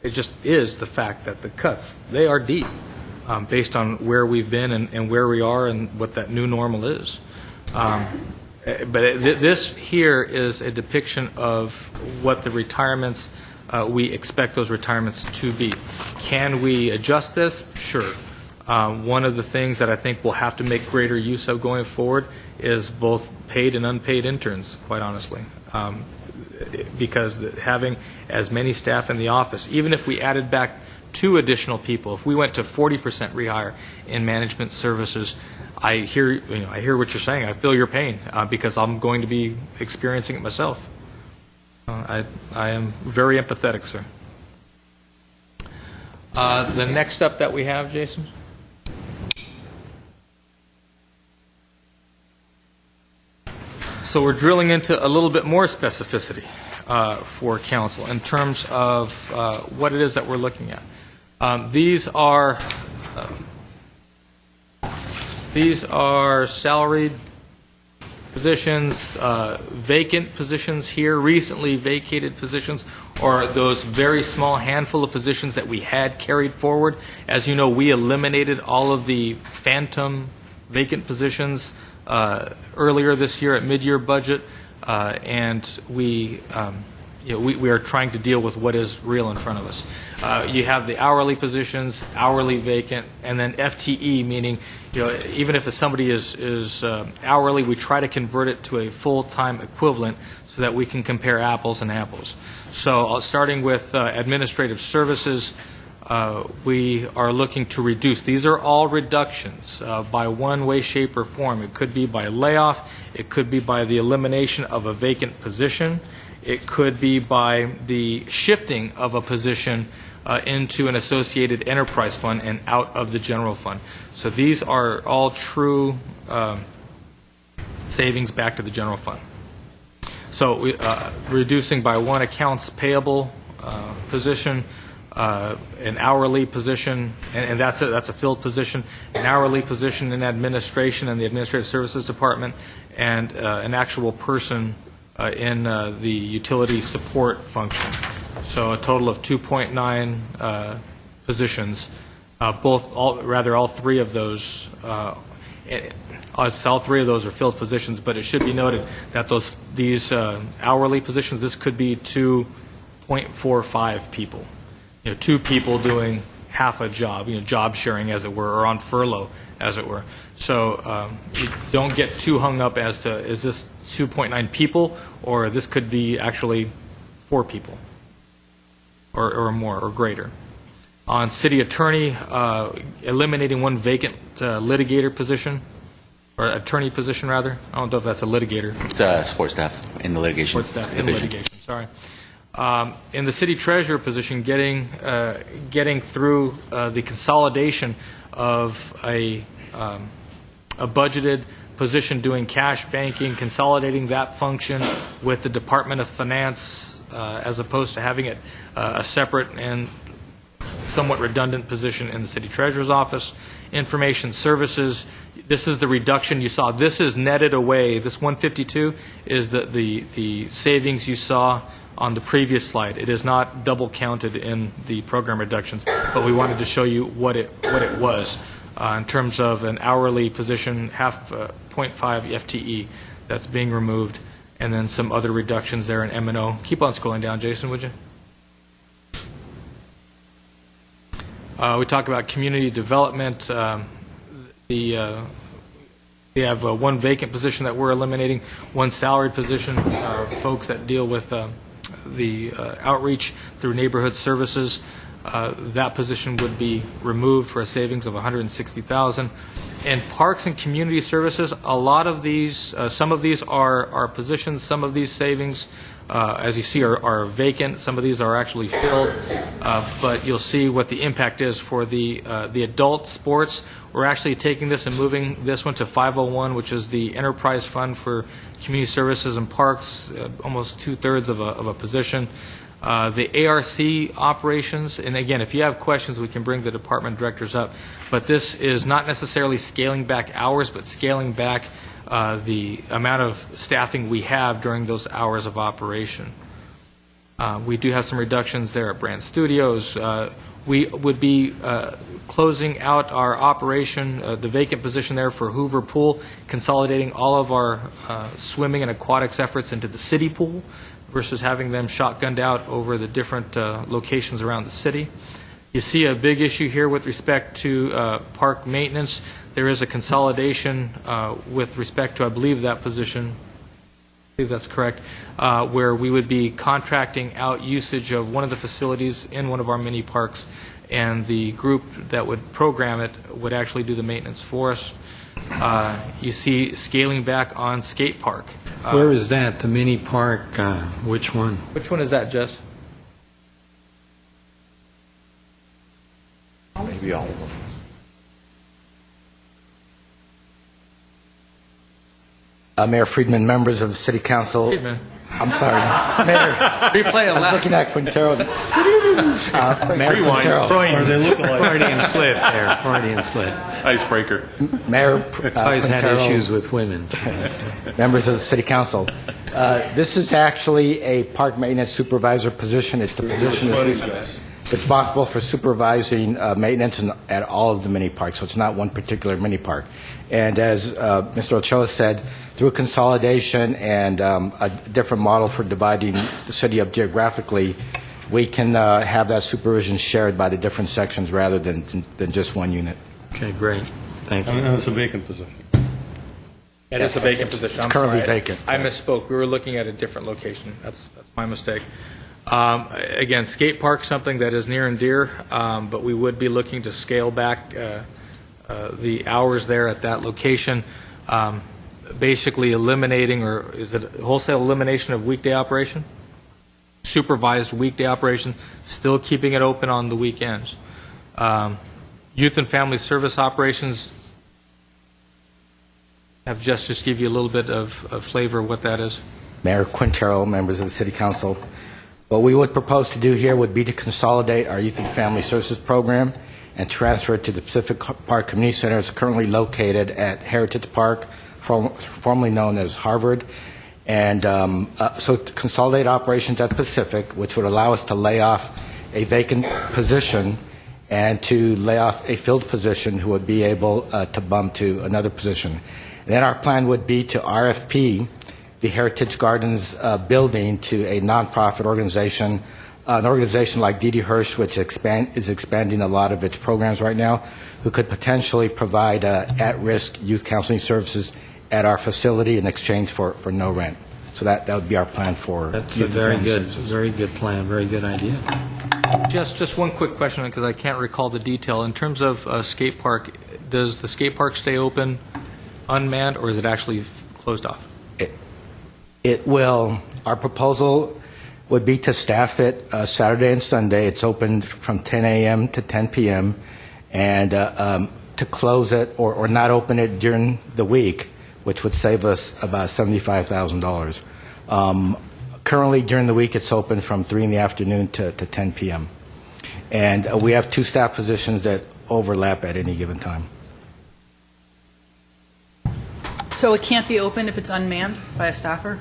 It just is the fact that the cuts, they are deep, based on where we've been and where we are and what that new normal is. But this here is a depiction of what the retirements, we expect those retirements to be. Can we adjust this? Sure. One of the things that I think we'll have to make greater use of going forward is both paid and unpaid interns, quite honestly. Because having as many staff in the office, even if we added back 2 additional people, if we went to 40% rehire in management services, I hear what you're saying. I feel your pain because I'm going to be experiencing it myself. I am very empathetic, sir. The next up that we have, Jason? So we're drilling into a little bit more specificity for council in terms of what it is that we're looking at. These are salaried positions, vacant positions here, recently vacated positions, or those very small handful of positions that we had carried forward. As you know, we eliminated all of the phantom vacant positions earlier this year at mid-year budget, and we are trying to deal with what is real in front of us. You have the hourly positions, hourly vacant, and then FTE, meaning even if somebody is hourly, we try to convert it to a full-time equivalent so that we can compare apples and apples. So starting with administrative services, we are looking to reduce. These are all reductions by one way, shape, or form. It could be by layoff. It could be by the elimination of a vacant position. It could be by the shifting of a position into an associated enterprise fund and out of the general fund. So these are all true savings back to the general fund. So reducing by one accounts payable position, an hourly position, and that's a filled position, an hourly position in administration and the administrative services department, and an actual person in the utility support function. So a total of 2.9 positions. All 3 of those. All 3 of those are filled positions, but it should be noted that these hourly positions, this could be 2.45 people. 2 people doing half a job, job sharing, as it were, or on furlough, as it were. So you don't get too hung up as to, is this 2.9 people, or this could be actually 4 people. or more, or greater. On city attorney, eliminating one vacant litigator position, or attorney position, rather. I don't know if that's a litigator. It's support staff in the litigation Support staff in division. litigation, sorry. In the city treasurer position, getting through the consolidation of a budgeted position doing cash banking, consolidating that function with the Department of Finance, as opposed to having it a separate and somewhat redundant position in the city treasurer's office. Information services, this is the reduction you saw. This is netted away. This 152 is the savings you saw on the previous slide. It is not double counted in the program reductions, but we wanted to show you what it was in terms of an hourly position, 0.5 FTE that's being removed, and then some other reductions there in M&O. Keep on scrolling down, Jason, would you? We talk about community development. We have one vacant position that we're eliminating, one salaried position, folks that deal with the outreach through neighborhood services. That position would be removed for a savings of $160,000. And parks and community services, a lot of these, some of these are positions, some of these savings, as you see, are vacant. Some of these are actually filled, but you'll see what the impact is for the adult sports. We're actually taking this and moving this one to 501, which is the enterprise fund for community services and parks, almost 2/3 of a position. The ARC operations, and again, if you have questions, we can bring the department directors up, but this is not necessarily scaling back hours, but scaling back the amount of staffing we have during those hours of operation. We do have some reductions there at Brand Studios. We would be closing out our operation, the vacant position there for Hoover Pool, consolidating all of our swimming and aquatics efforts into the city pool versus having them shotgunned out over the different locations around the city. You see a big issue here with respect to park maintenance. There is a consolidation with respect to, I believe, that position. I believe that's correct, where we would be contracting out usage of one of the facilities in one of our mini parks, and the group that would program it would actually do the maintenance for us. You see scaling back on skate park. Where is that? The mini park, which one? Which one is that, Jess? Maybe all of them. Mayor Friedman, members of the City Council. Friedman. I'm sorry, Mayor. Replay I was looking at Quintero. Mayor Quintero. Freudian slip there, Freudian slip. Icebreaker. Mayor Always had Quintero, issues with women. members of the City Council. This is actually a park maintenance supervisor position. It's the position that's responsible for supervising maintenance at all of the mini parks, so it's not one particular mini park. And as Mr. Ochoa said, through consolidation and a different model for dividing the city up geographically, we can have that supervision shared by the different sections rather than just one unit. Okay, great. Thank you. And it's a vacant position. It is a vacant position. It's I'm currently sorry. vacant. I misspoke. We were looking at a different location. That's my mistake. Again, skate park, something that is near and dear, but we would be looking to scale back the hours there at that location, basically eliminating, or is it wholesale elimination of weekday operation? Supervised weekday operation, still keeping it open on the weekends. Youth and family service operations, have just give you a little bit of flavor of what that is. Mayor Quintero, members of the City Council. What we would propose to do here would be to consolidate our Youth and Family Services program and transfer it to the Pacific Park Community Center. It's currently located at Heritage Park, formerly known as Harvard. And so to consolidate operations at Pacific, which would allow us to lay off a vacant position and to lay off a filled position who would be able to bump to another position. And then our plan would be to RFP the Heritage Gardens building to a nonprofit organization, an organization like D.D. Hirsch, which is expanding a lot of its programs right now, who could potentially provide at-risk youth counseling services at our facility in exchange for no rent. So that would be our plan for That's a youth and very family good, services. very good plan, very good idea. Just one quick question, because I can't recall the detail. In terms of skate park, does the skate park stay open unmanned, or is it actually closed off? It will, our proposal would be to staff it Saturday and Sunday. It's open from 10 a.m. to 10 p.m. And to close it or not open it during the week, which would save us about $75,000. Currently, during the week, it's open from 3 in the afternoon to 10 p.m. And we have 2 staff positions that overlap at any given time. So it can't be open if it's unmanned by a staffer?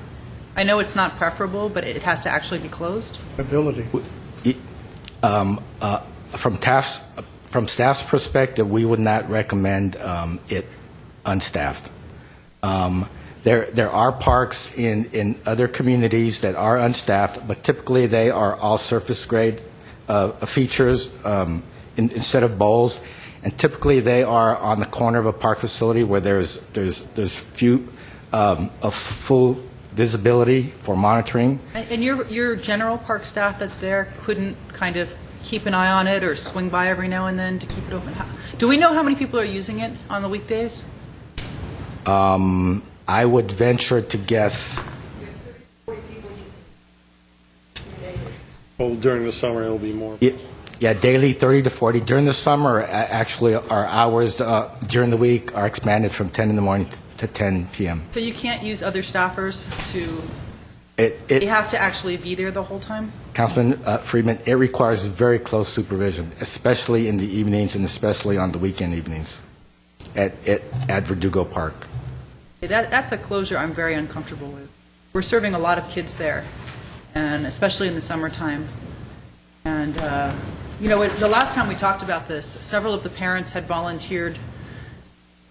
I know it's not preferable, but it has to actually be closed? Ability. From staff's perspective, we would not recommend it unstaffed. There are parks in other communities that are unstaffed, but typically they are all surface grade features instead of bowls, and typically they are on the corner of a park facility where there's few of full visibility for monitoring. And your general park staff that's there couldn't kind of keep an eye on it or swing by every now and then to keep it open? Do we know how many people are using it on the weekdays? I would venture to guess. Well, during the summer, it'll be more. Yeah, daily 30 to 40. During the summer, actually, our hours during the week are expanded from 10 in the morning to 10 p.m. So you can't use other staffers to... you have to actually be there the whole time? Councilman Friedman, it requires very close supervision, especially in the evenings and especially on the weekend evenings at Verdugo Park. That's a closure I'm very uncomfortable with. We're serving a lot of kids there, and especially in the summertime. And, the last time we talked about this, several of the parents had volunteered,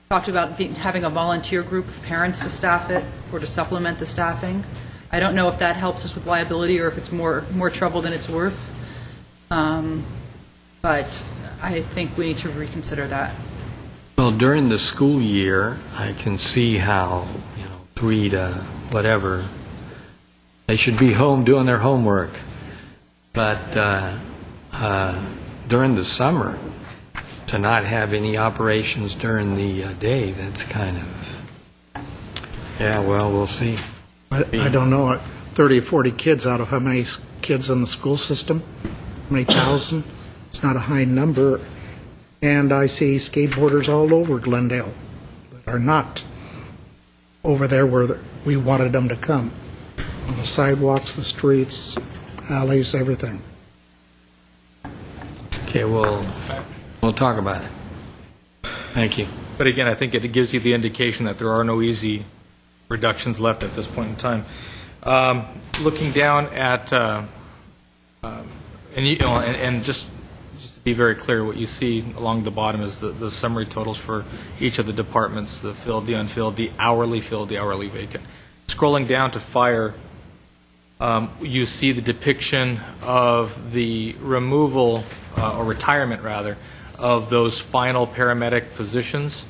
talked about having a volunteer group of parents to staff it or to supplement the staffing. I don't know if that helps us with liability or if it's more trouble than it's worth. But I think we need to reconsider that. Well, during the school year, I can see how, 3 to whatever, they should be home doing their homework. But during the summer, to not have any operations during the day, that's kind of, we'll see. I don't know, 30 or 40 kids out of how many kids in the school system? How many thousand? It's not a high number. And I see skateboarders all over Glendale that are not over there where we wanted them to come. On the sidewalks, the streets, alleys, everything. Okay, we'll talk about it. Thank you. But again, I think it gives you the indication that there are no easy reductions left at this point in time. Looking down at, and just to be very clear, what you see along the bottom is the summary totals for each of the departments, the filled, the unfilled, the hourly filled, the hourly vacant. Scrolling down to fire, you see the depiction of the removal, or retirement rather, of those final paramedic positions,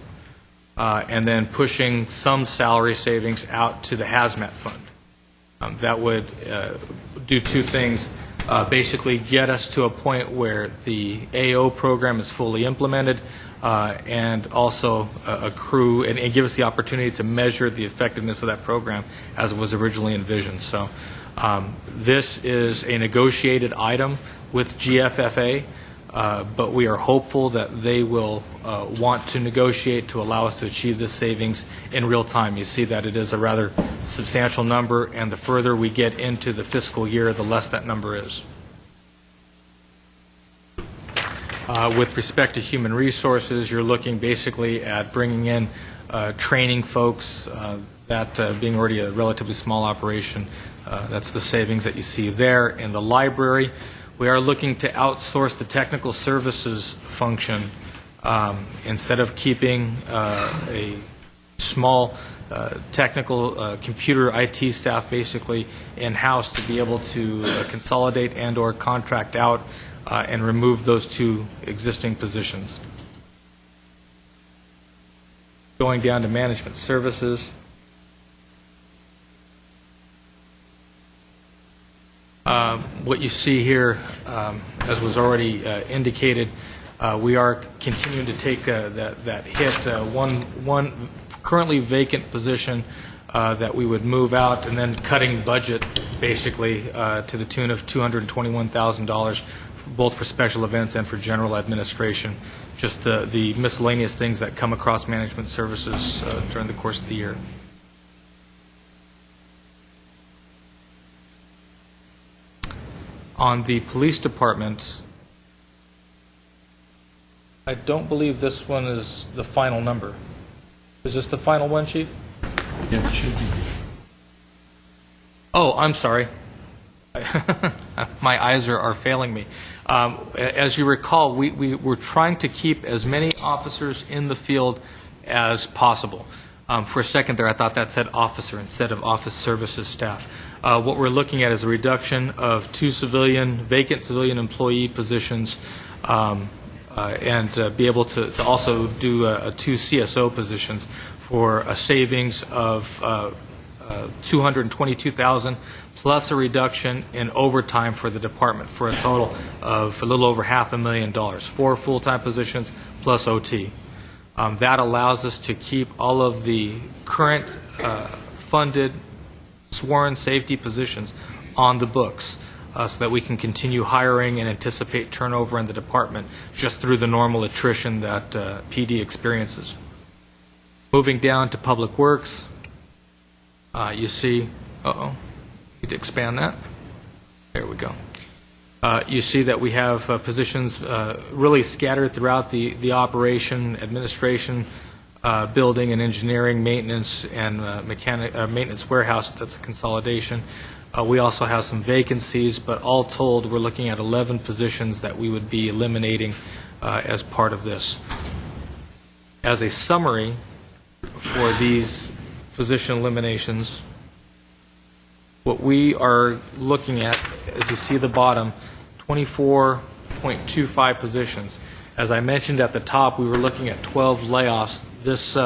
and then pushing some salary savings out to the hazmat fund. That would do 2 things. Basically get us to a point where the AO program is fully implemented, and also accrue and give us the opportunity to measure the effectiveness of that program as it was originally envisioned. So this is a negotiated item with GFFA, but we are hopeful that they will want to negotiate to allow us to achieve this savings in real time. You see that it is a rather substantial number, and the further we get into the fiscal year, the less that number is. With respect to human resources, you're looking basically at bringing in training folks, that being already a relatively small operation. That's the savings that you see there. In the library, we are looking to outsource the technical services function instead of keeping a small technical computer IT staff basically in-house to be able to consolidate and or contract out and remove those 2 existing positions. Going down to management services. What you see here, as was already indicated, we are continuing to take that hit. One currently vacant position that we would move out, and then cutting budget basically to the tune of $221,000, both for special events and for general administration, just the miscellaneous things that come across management services during the course of the year. On the police department, I don't believe this one is the final number. Is this the final one, Chief? Yeah, it should be. Oh, I'm sorry. My eyes are failing me. As you recall, we were trying to keep as many officers in the field as possible. For a second there, I thought that said officer instead of office services staff. What we're looking at is a reduction of 2 vacant civilian employee positions, and be able to also do 2 CSO positions for a savings of $222,000 plus a reduction in overtime for the department for a total of a little over $500,000. 4 full-time positions plus OT. That allows us to keep all of the current funded sworn safety positions on the books so that we can continue hiring and anticipate turnover in the department just through the normal attrition that PD experiences. Moving down to Public Works, you see, need to expand that. There we go. You see that we have positions really scattered throughout the operation, administration, building and engineering, maintenance, and maintenance warehouse. That's a consolidation. We also have some vacancies, but all told, we're looking at 11 positions that we would be eliminating as part of this. As a summary for these position eliminations, what we are looking at, as you see the bottom, 24.25 positions. As I mentioned at the top, we were looking at 12 layoffs. This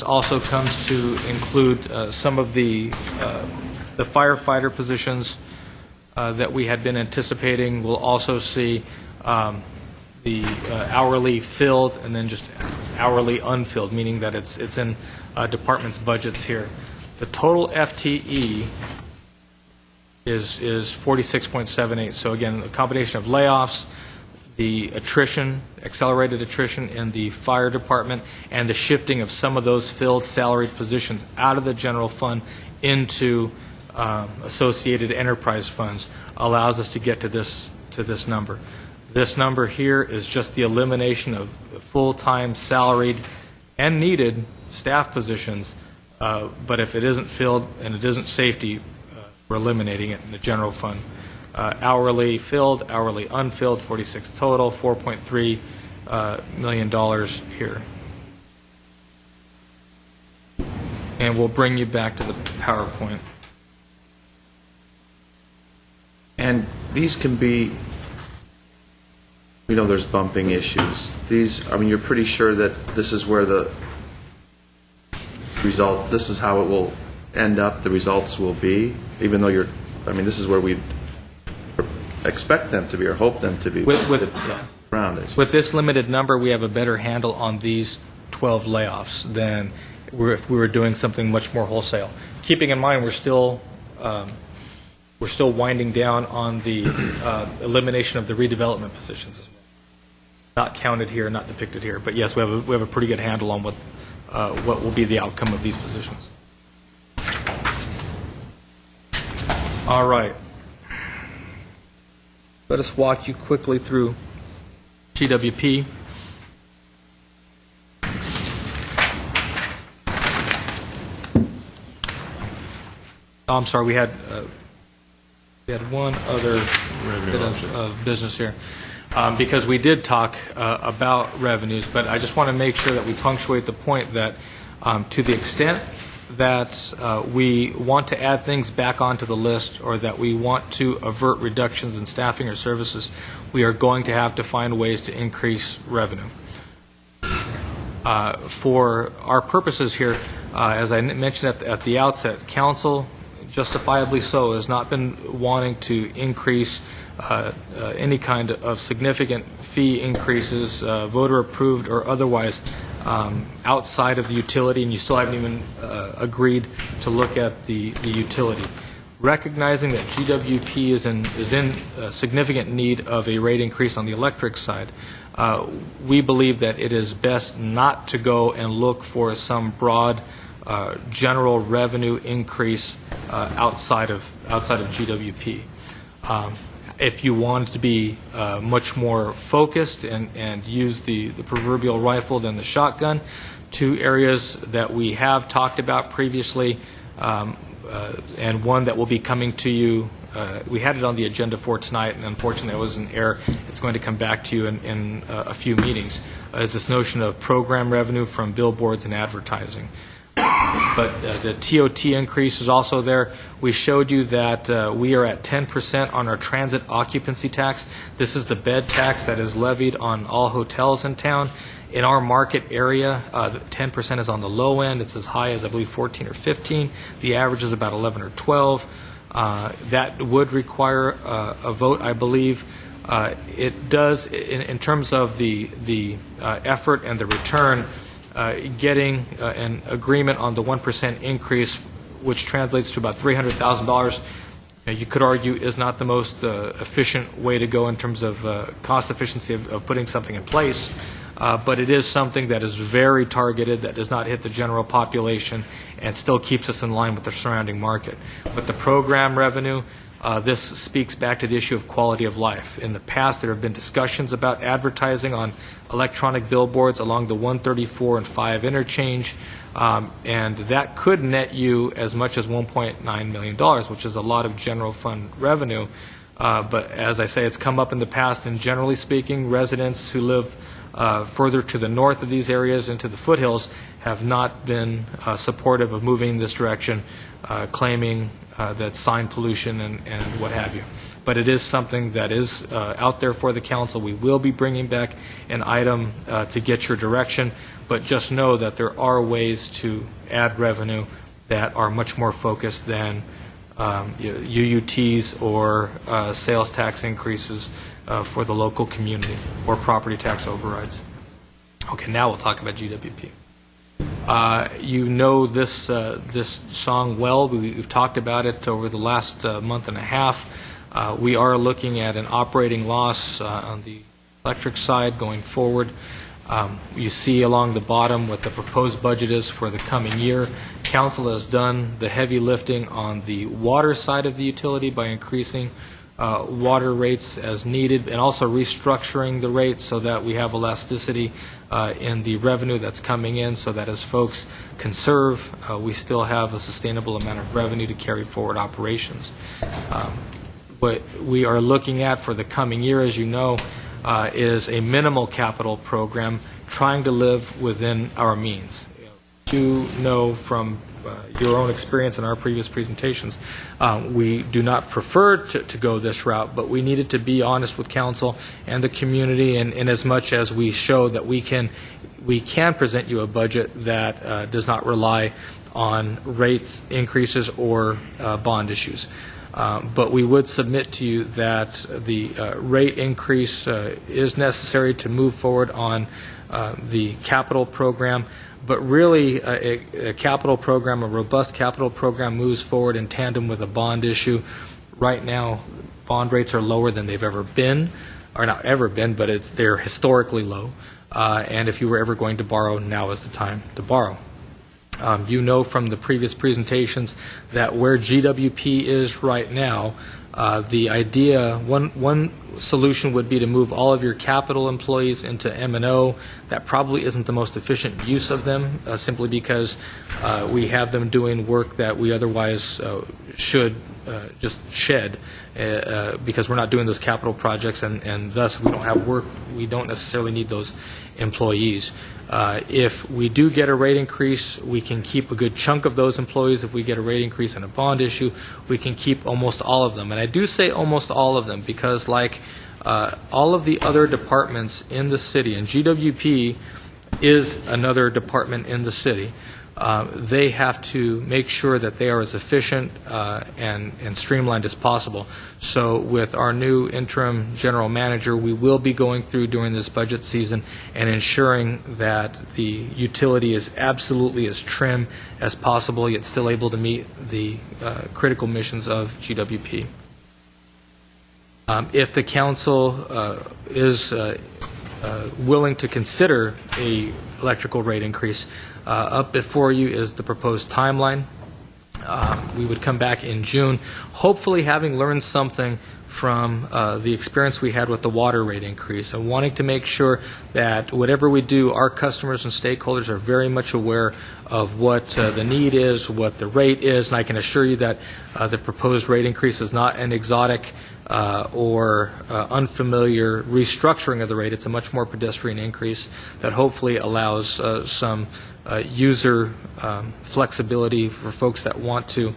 also comes to include some of the firefighter positions that we had been anticipating. We'll also see the hourly filled and then just hourly unfilled, meaning that it's in departments' budgets here. The total FTE is 46.78. So again, a combination of layoffs, the attrition, accelerated attrition in the fire department, and the shifting of some of those filled salaried positions out of the general fund into associated enterprise funds allows us to get to this number. This number here is just the elimination of full-time salaried and needed staff positions, but if it isn't filled and it isn't safety, we're eliminating it in the general fund. Hourly filled, hourly unfilled, 46 total, $4.3 million here. And we'll bring you back to the PowerPoint. And these can be, there's bumping issues. You're pretty sure that this is where the result, this is how it will end up, the results will be, even though this is where we expect them to be or hope them to be. With this limited number, we have a better handle on these 12 layoffs than if we were doing something much more wholesale. Keeping in mind, we're still winding down on the elimination of the redevelopment positions as well. Not counted here, not depicted here, but yes, we have a pretty good handle on what will be the outcome of these positions. All right. Let us walk you quickly through GWP. Oh, I'm sorry, we had one other bit of business here. Because we did talk about revenues, but I just want to make sure that we punctuate the point that to the extent that we want to add things back onto the list or that we want to avert reductions in staffing or services, we are going to have to find ways to increase revenue. For our purposes here, as I mentioned at the outset, council, justifiably so, has not been wanting to increase any kind of significant fee increases, voter approved or otherwise, outside of the utility, and you still haven't even agreed to look at the utility. Recognizing that GWP is in significant need of a rate increase on the electric side, we believe that it is best not to go and look for some broad general revenue increase outside of GWP. If you wanted to be much more focused and use the proverbial rifle than the shotgun, two areas that we have talked about previously, and one that will be coming to you. We had it on the agenda for tonight, and unfortunately it was an error. It's going to come back to you in a few meetings, is this notion of program revenue from billboards and advertising. But the TOT increase is also there. We showed you that we are at 10% on our transit occupancy tax. This is the bed tax that is levied on all hotels in town. In our market area, 10% is on the low end. It's as high as, I believe, 14 or 15. The average is about 11 or 12. That would require a vote, I believe. It does, in terms of the effort and the return, getting an agreement on the 1% increase, which translates to about $300,000, you could argue is not the most efficient way to go in terms of cost efficiency of putting something in place. But it is something that is very targeted, that does not hit the general population, and still keeps us in line with the surrounding market. But the program revenue, this speaks back to the issue of quality of life. In the past, there have been discussions about advertising on electronic billboards along the 134 and 5 interchange, and that could net you as much as $1.9 million, which is a lot of general fund revenue. But as I say, it's come up in the past, and generally speaking, residents who live further to the north of these areas into the foothills have not been supportive of moving in this direction, claiming that sign pollution and what have you. But it is something that is out there for the council. We will be bringing back an item to get your direction, but just know that there are ways to add revenue that are much more focused than UUTs or sales tax increases for the local community or property tax overrides. Okay, now we'll talk about GWP. You know this song well. We've talked about it over the last month and a half. We are looking at an operating loss on the electric side going forward. You see along the bottom what the proposed budget is for the coming year. Council has done the heavy lifting on the water side of the utility by increasing water rates as needed, and also restructuring the rates so that we have elasticity in the revenue that's coming in, so that as folks conserve, we still have a sustainable amount of revenue to carry forward operations. What we are looking at for the coming year, as you know, is a minimal capital program, trying to live within our means. You know from your own experience in our previous presentations, we do not prefer to go this route, but we needed to be honest with council and the community, and in as much as we show that we can present you a budget that does not rely on rates increases or bond issues. But we would submit to you that the rate increase is necessary to move forward on the capital program. But really, a capital program, a robust capital program, moves forward in tandem with a bond issue. Right now, bond rates are lower than they've ever been, or not ever been, but they're historically low. And if you were ever going to borrow, now is the time to borrow. You know from the previous presentations that where GWP is right now, the idea, one solution would be to move all of your capital employees into M&O. That probably isn't the most efficient use of them, simply because we have them doing work that we otherwise should just shed, because we're not doing those capital projects, and thus we don't have work. We don't necessarily need those employees. If we do get a rate increase, we can keep a good chunk of those employees. If we get a rate increase in a bond issue, we can keep almost all of them. And I do say almost all of them because, like all of the other departments in the city, and GWP is another department in the city, they have to make sure that they are as efficient and streamlined as possible. So with our new interim general manager, we will be going through during this budget season and ensuring that the utility is absolutely as trim as possible, yet still able to meet the critical missions of GWP. If the council is willing to consider a electrical rate increase, up before you is the proposed timeline. We would come back in June, hopefully having learned something from the experience we had with the water rate increase, and wanting to make sure that whatever we do, our customers and stakeholders are very much aware of what the need is, what the rate is, and I can assure you that the proposed rate increase is not an exotic or unfamiliar restructuring of the rate. It's a much more pedestrian increase that hopefully allows some user flexibility for folks that want to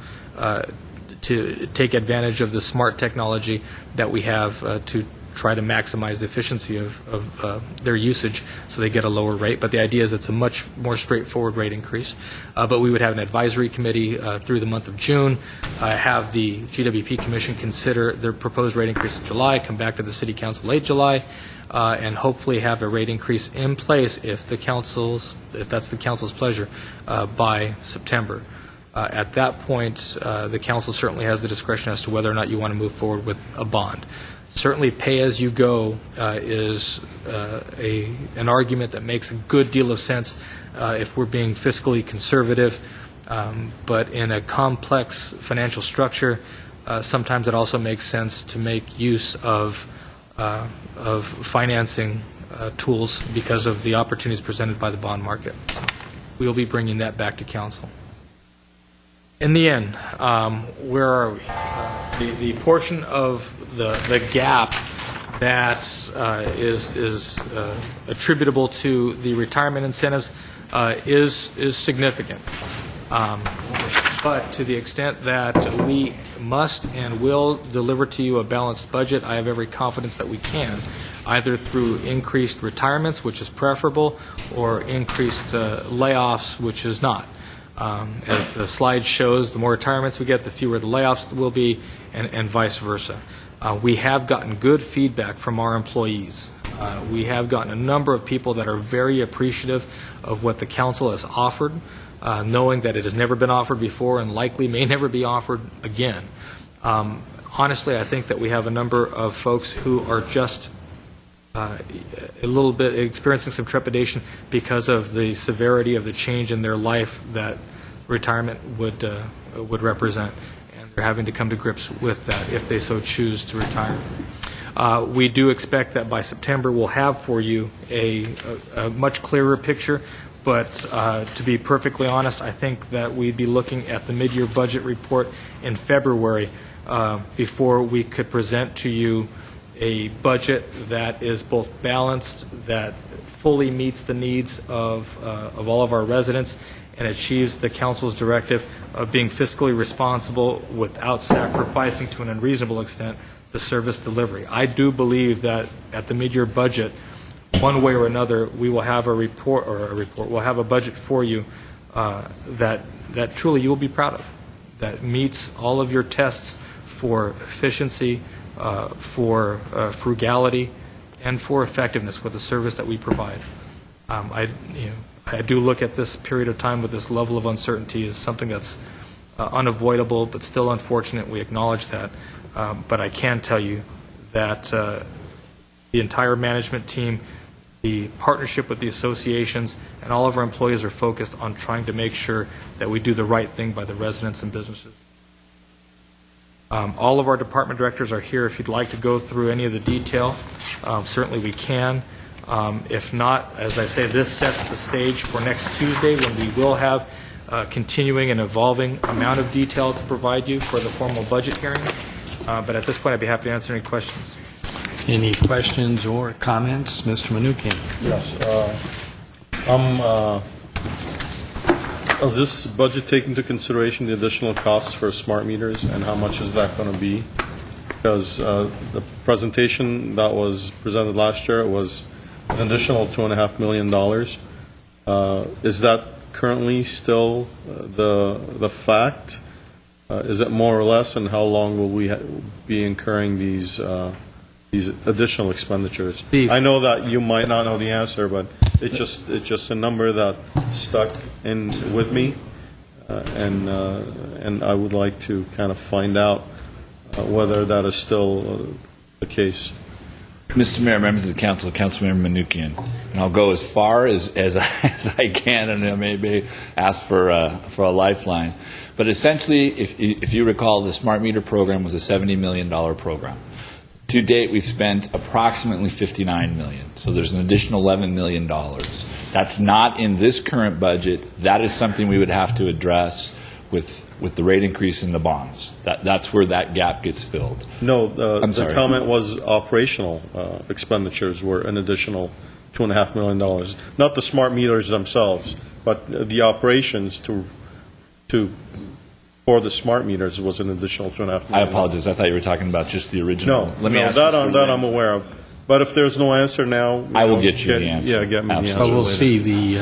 take advantage of the smart technology that we have to try to maximize the efficiency of their usage so they get a lower rate. But the idea is it's a much more straightforward rate increase. But we would have an advisory committee through the month of June, have the GWP Commission consider their proposed rate increase in July, come back to the City Council late July, and hopefully have a rate increase in place if that's the council's pleasure, by September. At that point, the council certainly has the discretion as to whether or not you want to move forward with a bond. Certainly, pay-as-you-go is an argument that makes a good deal of sense if we're being fiscally conservative, but in a complex financial structure, sometimes it also makes sense to make use of financing tools because of the opportunities presented by the bond market. So we will be bringing that back to council. In the end, where are we? The portion of the gap that is attributable to the retirement incentives is significant. But to the extent that we must and will deliver to you a balanced budget, I have every confidence that we can, either through increased retirements, which is preferable, or increased layoffs, which is not. As the slide shows, the more retirements we get, the fewer the layoffs will be, and vice versa. We have gotten good feedback from our employees. We have gotten a number of people that are very appreciative of what the council has offered, knowing that it has never been offered before and likely may never be offered again. Honestly, I think that we have a number of folks who are just a little bit experiencing some trepidation because of the severity of the change in their life that retirement would represent, and they're having to come to grips with that if they so choose to retire. We do expect that by September we'll have for you a much clearer picture, but to be perfectly honest, I think that we'd be looking at the mid-year budget report in February before we could present to you a budget that is both balanced, that fully meets the needs of all of our residents, and achieves the council's directive of being fiscally responsible without sacrificing to an unreasonable extent the service delivery. I do believe that at the mid-year budget, one way or another, we will have we'll have a budget for you that truly you will be proud of, that meets all of your tests for efficiency, for frugality, and for effectiveness with the service that we provide. I do look at this period of time with this level of uncertainty as something that's unavoidable, but still unfortunate. We acknowledge that. But I can tell you that the entire management team, the partnership with the associations, and all of our employees are focused on trying to make sure that we do the right thing by the residents and businesses. All of our department directors are here if you'd like to go through any of the detail. Certainly we can. If not, as I say, this sets the stage for next Tuesday when we will have continuing and evolving amount of detail to provide you for the formal budget hearing. But at this point, I'd be happy to answer any questions. Any questions or comments? Mr. Mnuchin? Yes. Does this budget take into consideration the additional costs for smart meters, and how much is that going to be? Because the presentation that was presented last year was an additional $2.5 million. Is that currently still the fact? Is it more or less, and how long will we be incurring these additional expenditures? Steve. I know that you might not know the answer, but it's just a number that stuck in with me, and I would like to kind of find out whether that is still the case. Mr. Mayor, members of the council, Councilmember Manukian, and I'll go as far as I can, and I may ask for a lifeline. But essentially, if you recall, the smart meter program was a $70 million program. To date, we've spent approximately $59 million. So there's an additional $11 million. That's not in this current budget. That is something we would have to address with the rate increase in the bonds. That's where that gap gets filled. No, I'm the sorry. comment was operational expenditures were an additional $2.5 million. Not the smart meters themselves, but the operations for the smart meters was an additional $2.5 million. I apologize. I thought you were talking about just the original. No, that I'm aware of. But if there's no answer now, I will get you the answer. Yeah, get me the answer. But we'll later. see.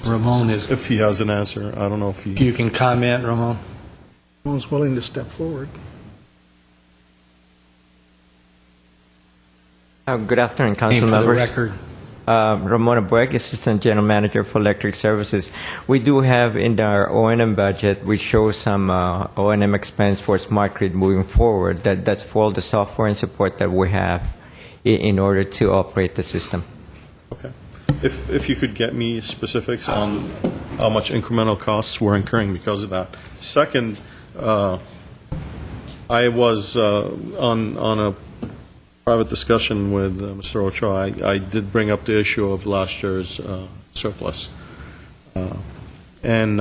Ramon is. If he has an answer, I don't know if he. You can comment, Ramon. One's willing to step forward. Good afternoon, Name council for the members. record. Ramona Buek, Assistant General Manager for Electric Services. We do have in our O&M budget, we show some O&M expense for smart grid moving forward. That's for all the software and support that we have in order to operate the system. Okay. If you could get me specifics on how much incremental costs we're incurring because of that. Second, I was on a private discussion with Mr. Ochoa. I did bring up the issue of last year's surplus. And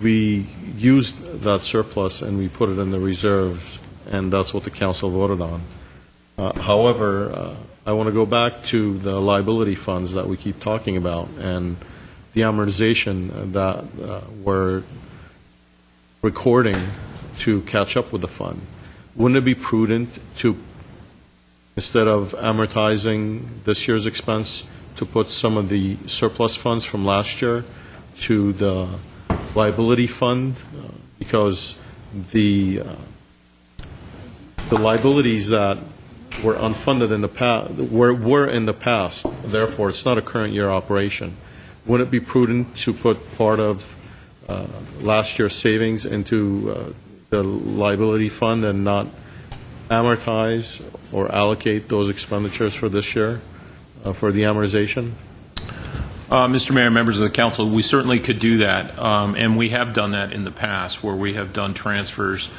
we used that surplus and we put it in the reserves, and that's what the council voted on. However, I want to go back to the liability funds that we keep talking about and the amortization that we're recording to catch up with the fund. Wouldn't it be prudent to, instead of amortizing this year's expense, to put some of the surplus funds from last year to the liability fund? Because the liabilities that were unfunded in the past, were in the past, therefore it's not a current year operation. Wouldn't it be prudent to put part of last year's savings into the liability fund and not amortize or allocate those expenditures for this year for the amortization? Mr. Mayor, members of the council, we certainly could do that, and we have done that in the past, where we have done transfers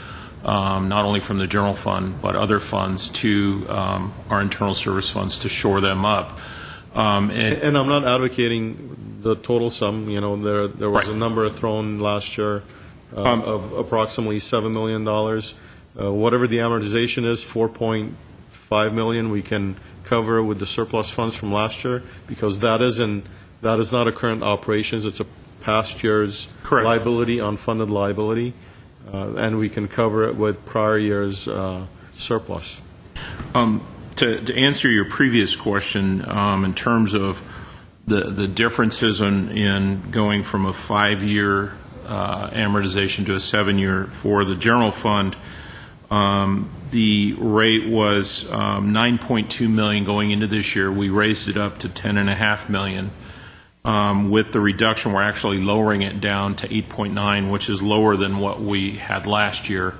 not only from the general fund but other funds to our internal service funds to shore them up. And I'm not advocating the total sum. You know, there was a number thrown last year of approximately $7 million. Whatever the amortization is, $4.5 million, we can cover with the surplus funds from last year, because that is not a current operations. It's a past year's liability, unfunded liability, and we can cover it with prior year's surplus. To answer your previous question, in terms of the differences in going from a 5-year amortization to a 7-year for the general fund, the rate was $9.2 million going into this year. We raised it up to $10.5 million. With the reduction, we're actually lowering it down to 8.9, which is lower than what we had last year,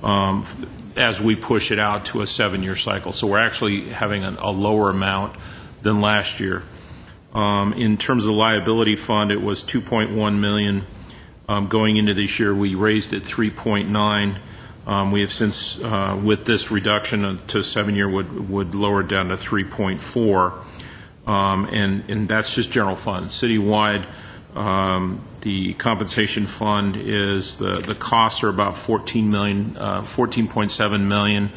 as we push it out to a 7-year cycle. So we're actually having a lower amount than last year. In terms of the liability fund, it was $2.1 million. Going into this year, we raised it 3.9. We have since, with this reduction to 7-year, would lower it down to 3.4. And that's just general fund. Citywide, the compensation fund is the costs are about $14.7 million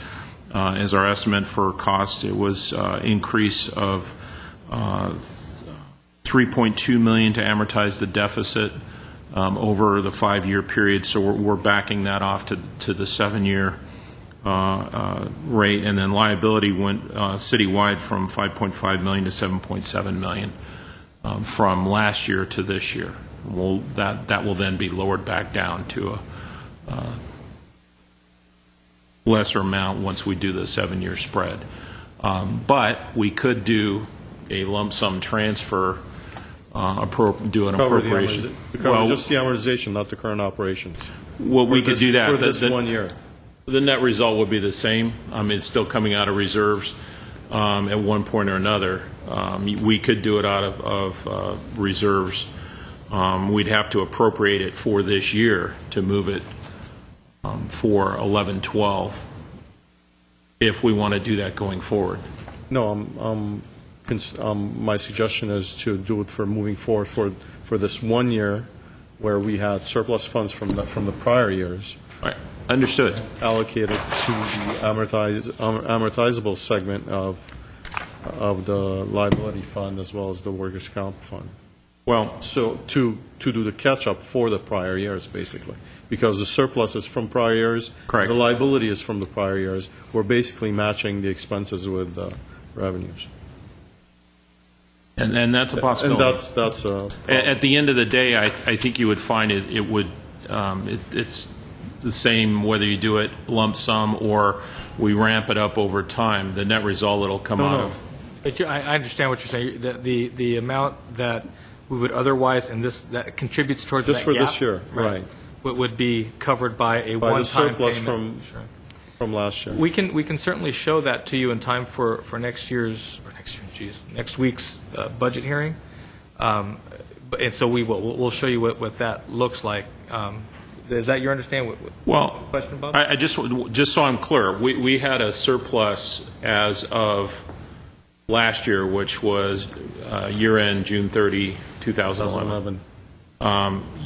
is our estimate for cost. It was increase of $3.2 million to amortize the deficit over the 5-year period. So we're backing that off to the 7-year rate, and then liability went citywide from $5.5 million to $7.7 million from last year to this year. That will then be lowered back down to a lesser amount once we do the 7-year spread. But we could do a lump sum transfer, do an appropriation. Cover just the amortization, not the current operations. Well, we could do that. For this 1 year. The net result would be the same. It's still coming out of reserves at one point or another. We could do it out of reserves. We'd have to appropriate it for this year to move it for 11-12 if we want to do that going forward. No, my suggestion is to do it for moving forward for this 1 year where we had surplus funds from the prior years. Right. Understood. Allocated to the amortizable segment of the liability fund as well as the workers' comp fund. Well, so to do the catch-up for the prior years, basically. Because the surplus is from prior years. Correct. The liability is from the prior years. We're basically matching the expenses with the revenues. And that's a possibility. And that's a At the end of the day, I think you would find it's the same whether you do it lump sum or we ramp it up over time. The net result it'll come out of. But I understand what you're saying. The amount that we would otherwise, and this that contributes towards just that for gap, this year, right? Would be covered by a By one-time the surplus payment. from last year. We can certainly show that to you in time for next week's budget hearing, and so we'll show you what that looks like. Is that your understanding? Well, question, Bob? I just so I'm clear, we had a surplus as of last year, which was year-end June 30, 2011.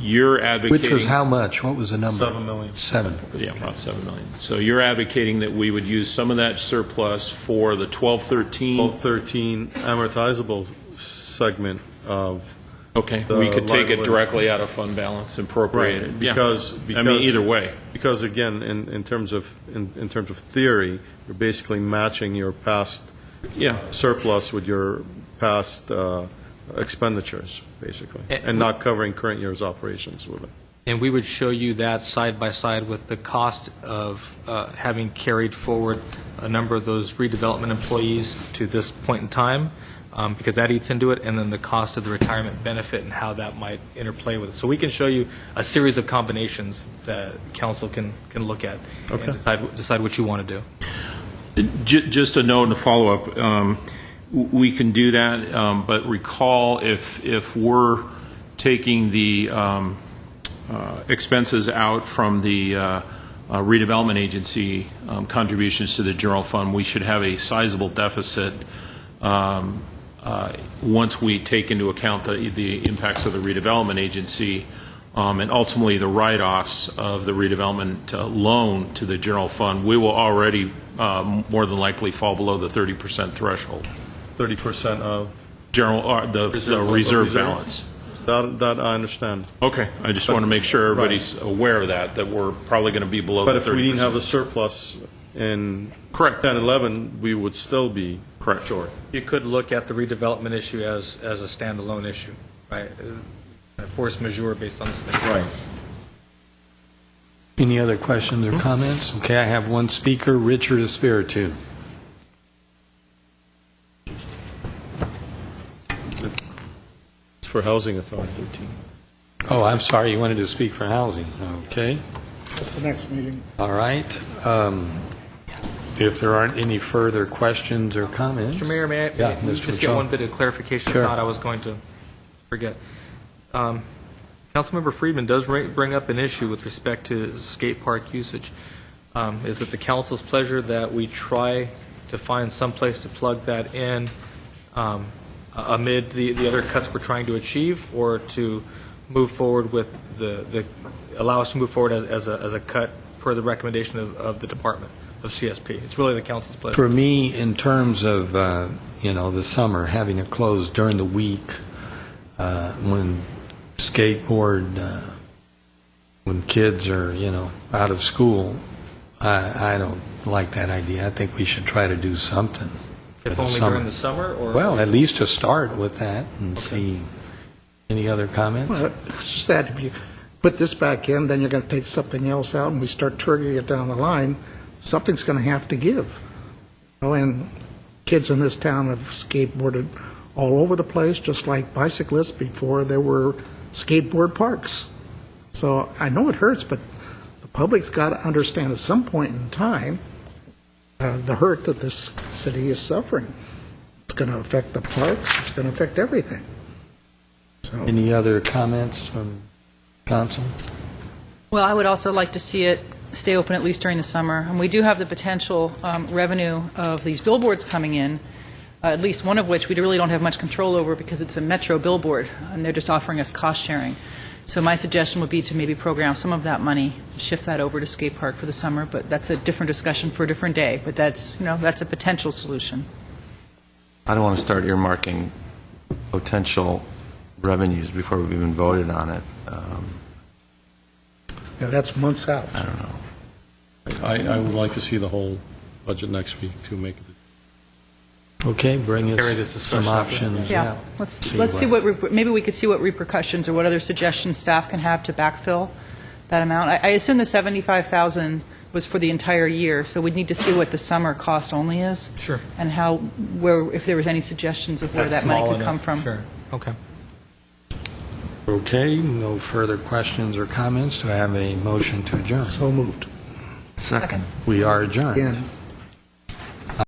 You're advocating... Which was how much? What was the number? $7 million. 7. Yeah, about $7 million. So you're advocating that we would use some of that surplus for the 12-13 amortizable segment of... Okay, we could take it directly out of fund balance and appropriate it. Because I mean, either way. Because again, in terms of theory, you're basically matching your past surplus with your past expenditures, basically, and not covering current year's operations with it. And we would show you that side by side with the cost of having carried forward a number of those redevelopment employees to this point in time, because that eats into it, and then the cost of the retirement benefit and how that might interplay with it. So we can show you a series of combinations that council can look at and decide what you want to do. Just a note and a follow-up. We can do that, but recall if we're taking the expenses out from the redevelopment agency contributions to the general fund, we should have a sizable deficit once we take into account the impacts of the redevelopment agency and ultimately the write-offs of the redevelopment loan to the general fund. We will already more than likely fall below the 30% threshold. 30% of general the reserve balance. That I understand. Okay, I just want to make sure everybody's aware of that we're probably going to be below the 30%. But if we didn't have the surplus in 10-11, we would still be short. You could look at the redevelopment issue as a standalone issue, right? Force majeure based on this thing. Right. Any other questions or comments? Okay, I have one speaker, Richard Espiritu. It's for Housing Authority. Oh, I'm sorry, you wanted to speak for housing. Okay. That's the next meeting. All right. If there aren't any further questions or comments. Mr. Mayor, may I Mr. just get one bit of clarification? Sure. I thought I was going to forget. Councilmember Friedman does bring up an issue with respect to skate park usage. Is it the council's pleasure that we try to find some place to plug that in amid the other cuts we're trying to achieve, or to move forward with allow us to move forward as a cut per the recommendation of the Department of CSP? It's really the council's pleasure. For me, in terms of the summer, having it closed during the week when when kids are out of school, I don't like that idea. I think we should try to do something. If only during the summer, or well, at least to start with that and see. Any other comments? Well, it's just that if you put this back in, then you're going to take something else out, and we start triggering it down the line, something's going to have to give. And kids in this town have skateboarded all over the place, just like bicyclists before there were skateboard parks. So I know it hurts, but the public's got to understand at some point in time the hurt that this city is suffering. It's going to affect the parks, it's going to affect everything. So, Any other comments from council? Well, I would also like to see it stay open at least during the summer. And we do have the potential revenue of these billboards coming in, at least one of which we really don't have much control over because it's a metro billboard, and they're just offering us cost sharing. So my suggestion would be to maybe program some of that money, shift that over to skate park for the summer, but that's a different discussion for a different day. But that's, that's a potential solution. I don't want to start earmarking potential revenues before we've even voted on it. yeah, that's months out. I don't know. I would like to see the whole budget next week to make it. Okay, bring Carry us this some discussion. options. Yeah, let's see maybe we could see what repercussions or what other suggestions staff can have to backfill that amount. I assume the 75,000 was for the entire year, so we'd need to see what the summer cost only is. Sure. And if there was any suggestions of where That's that money small could come enough. from. Sure. Okay. Okay, no further questions or comments. Do I have a motion to adjourn? So moved. Second. We are adjourned. Again.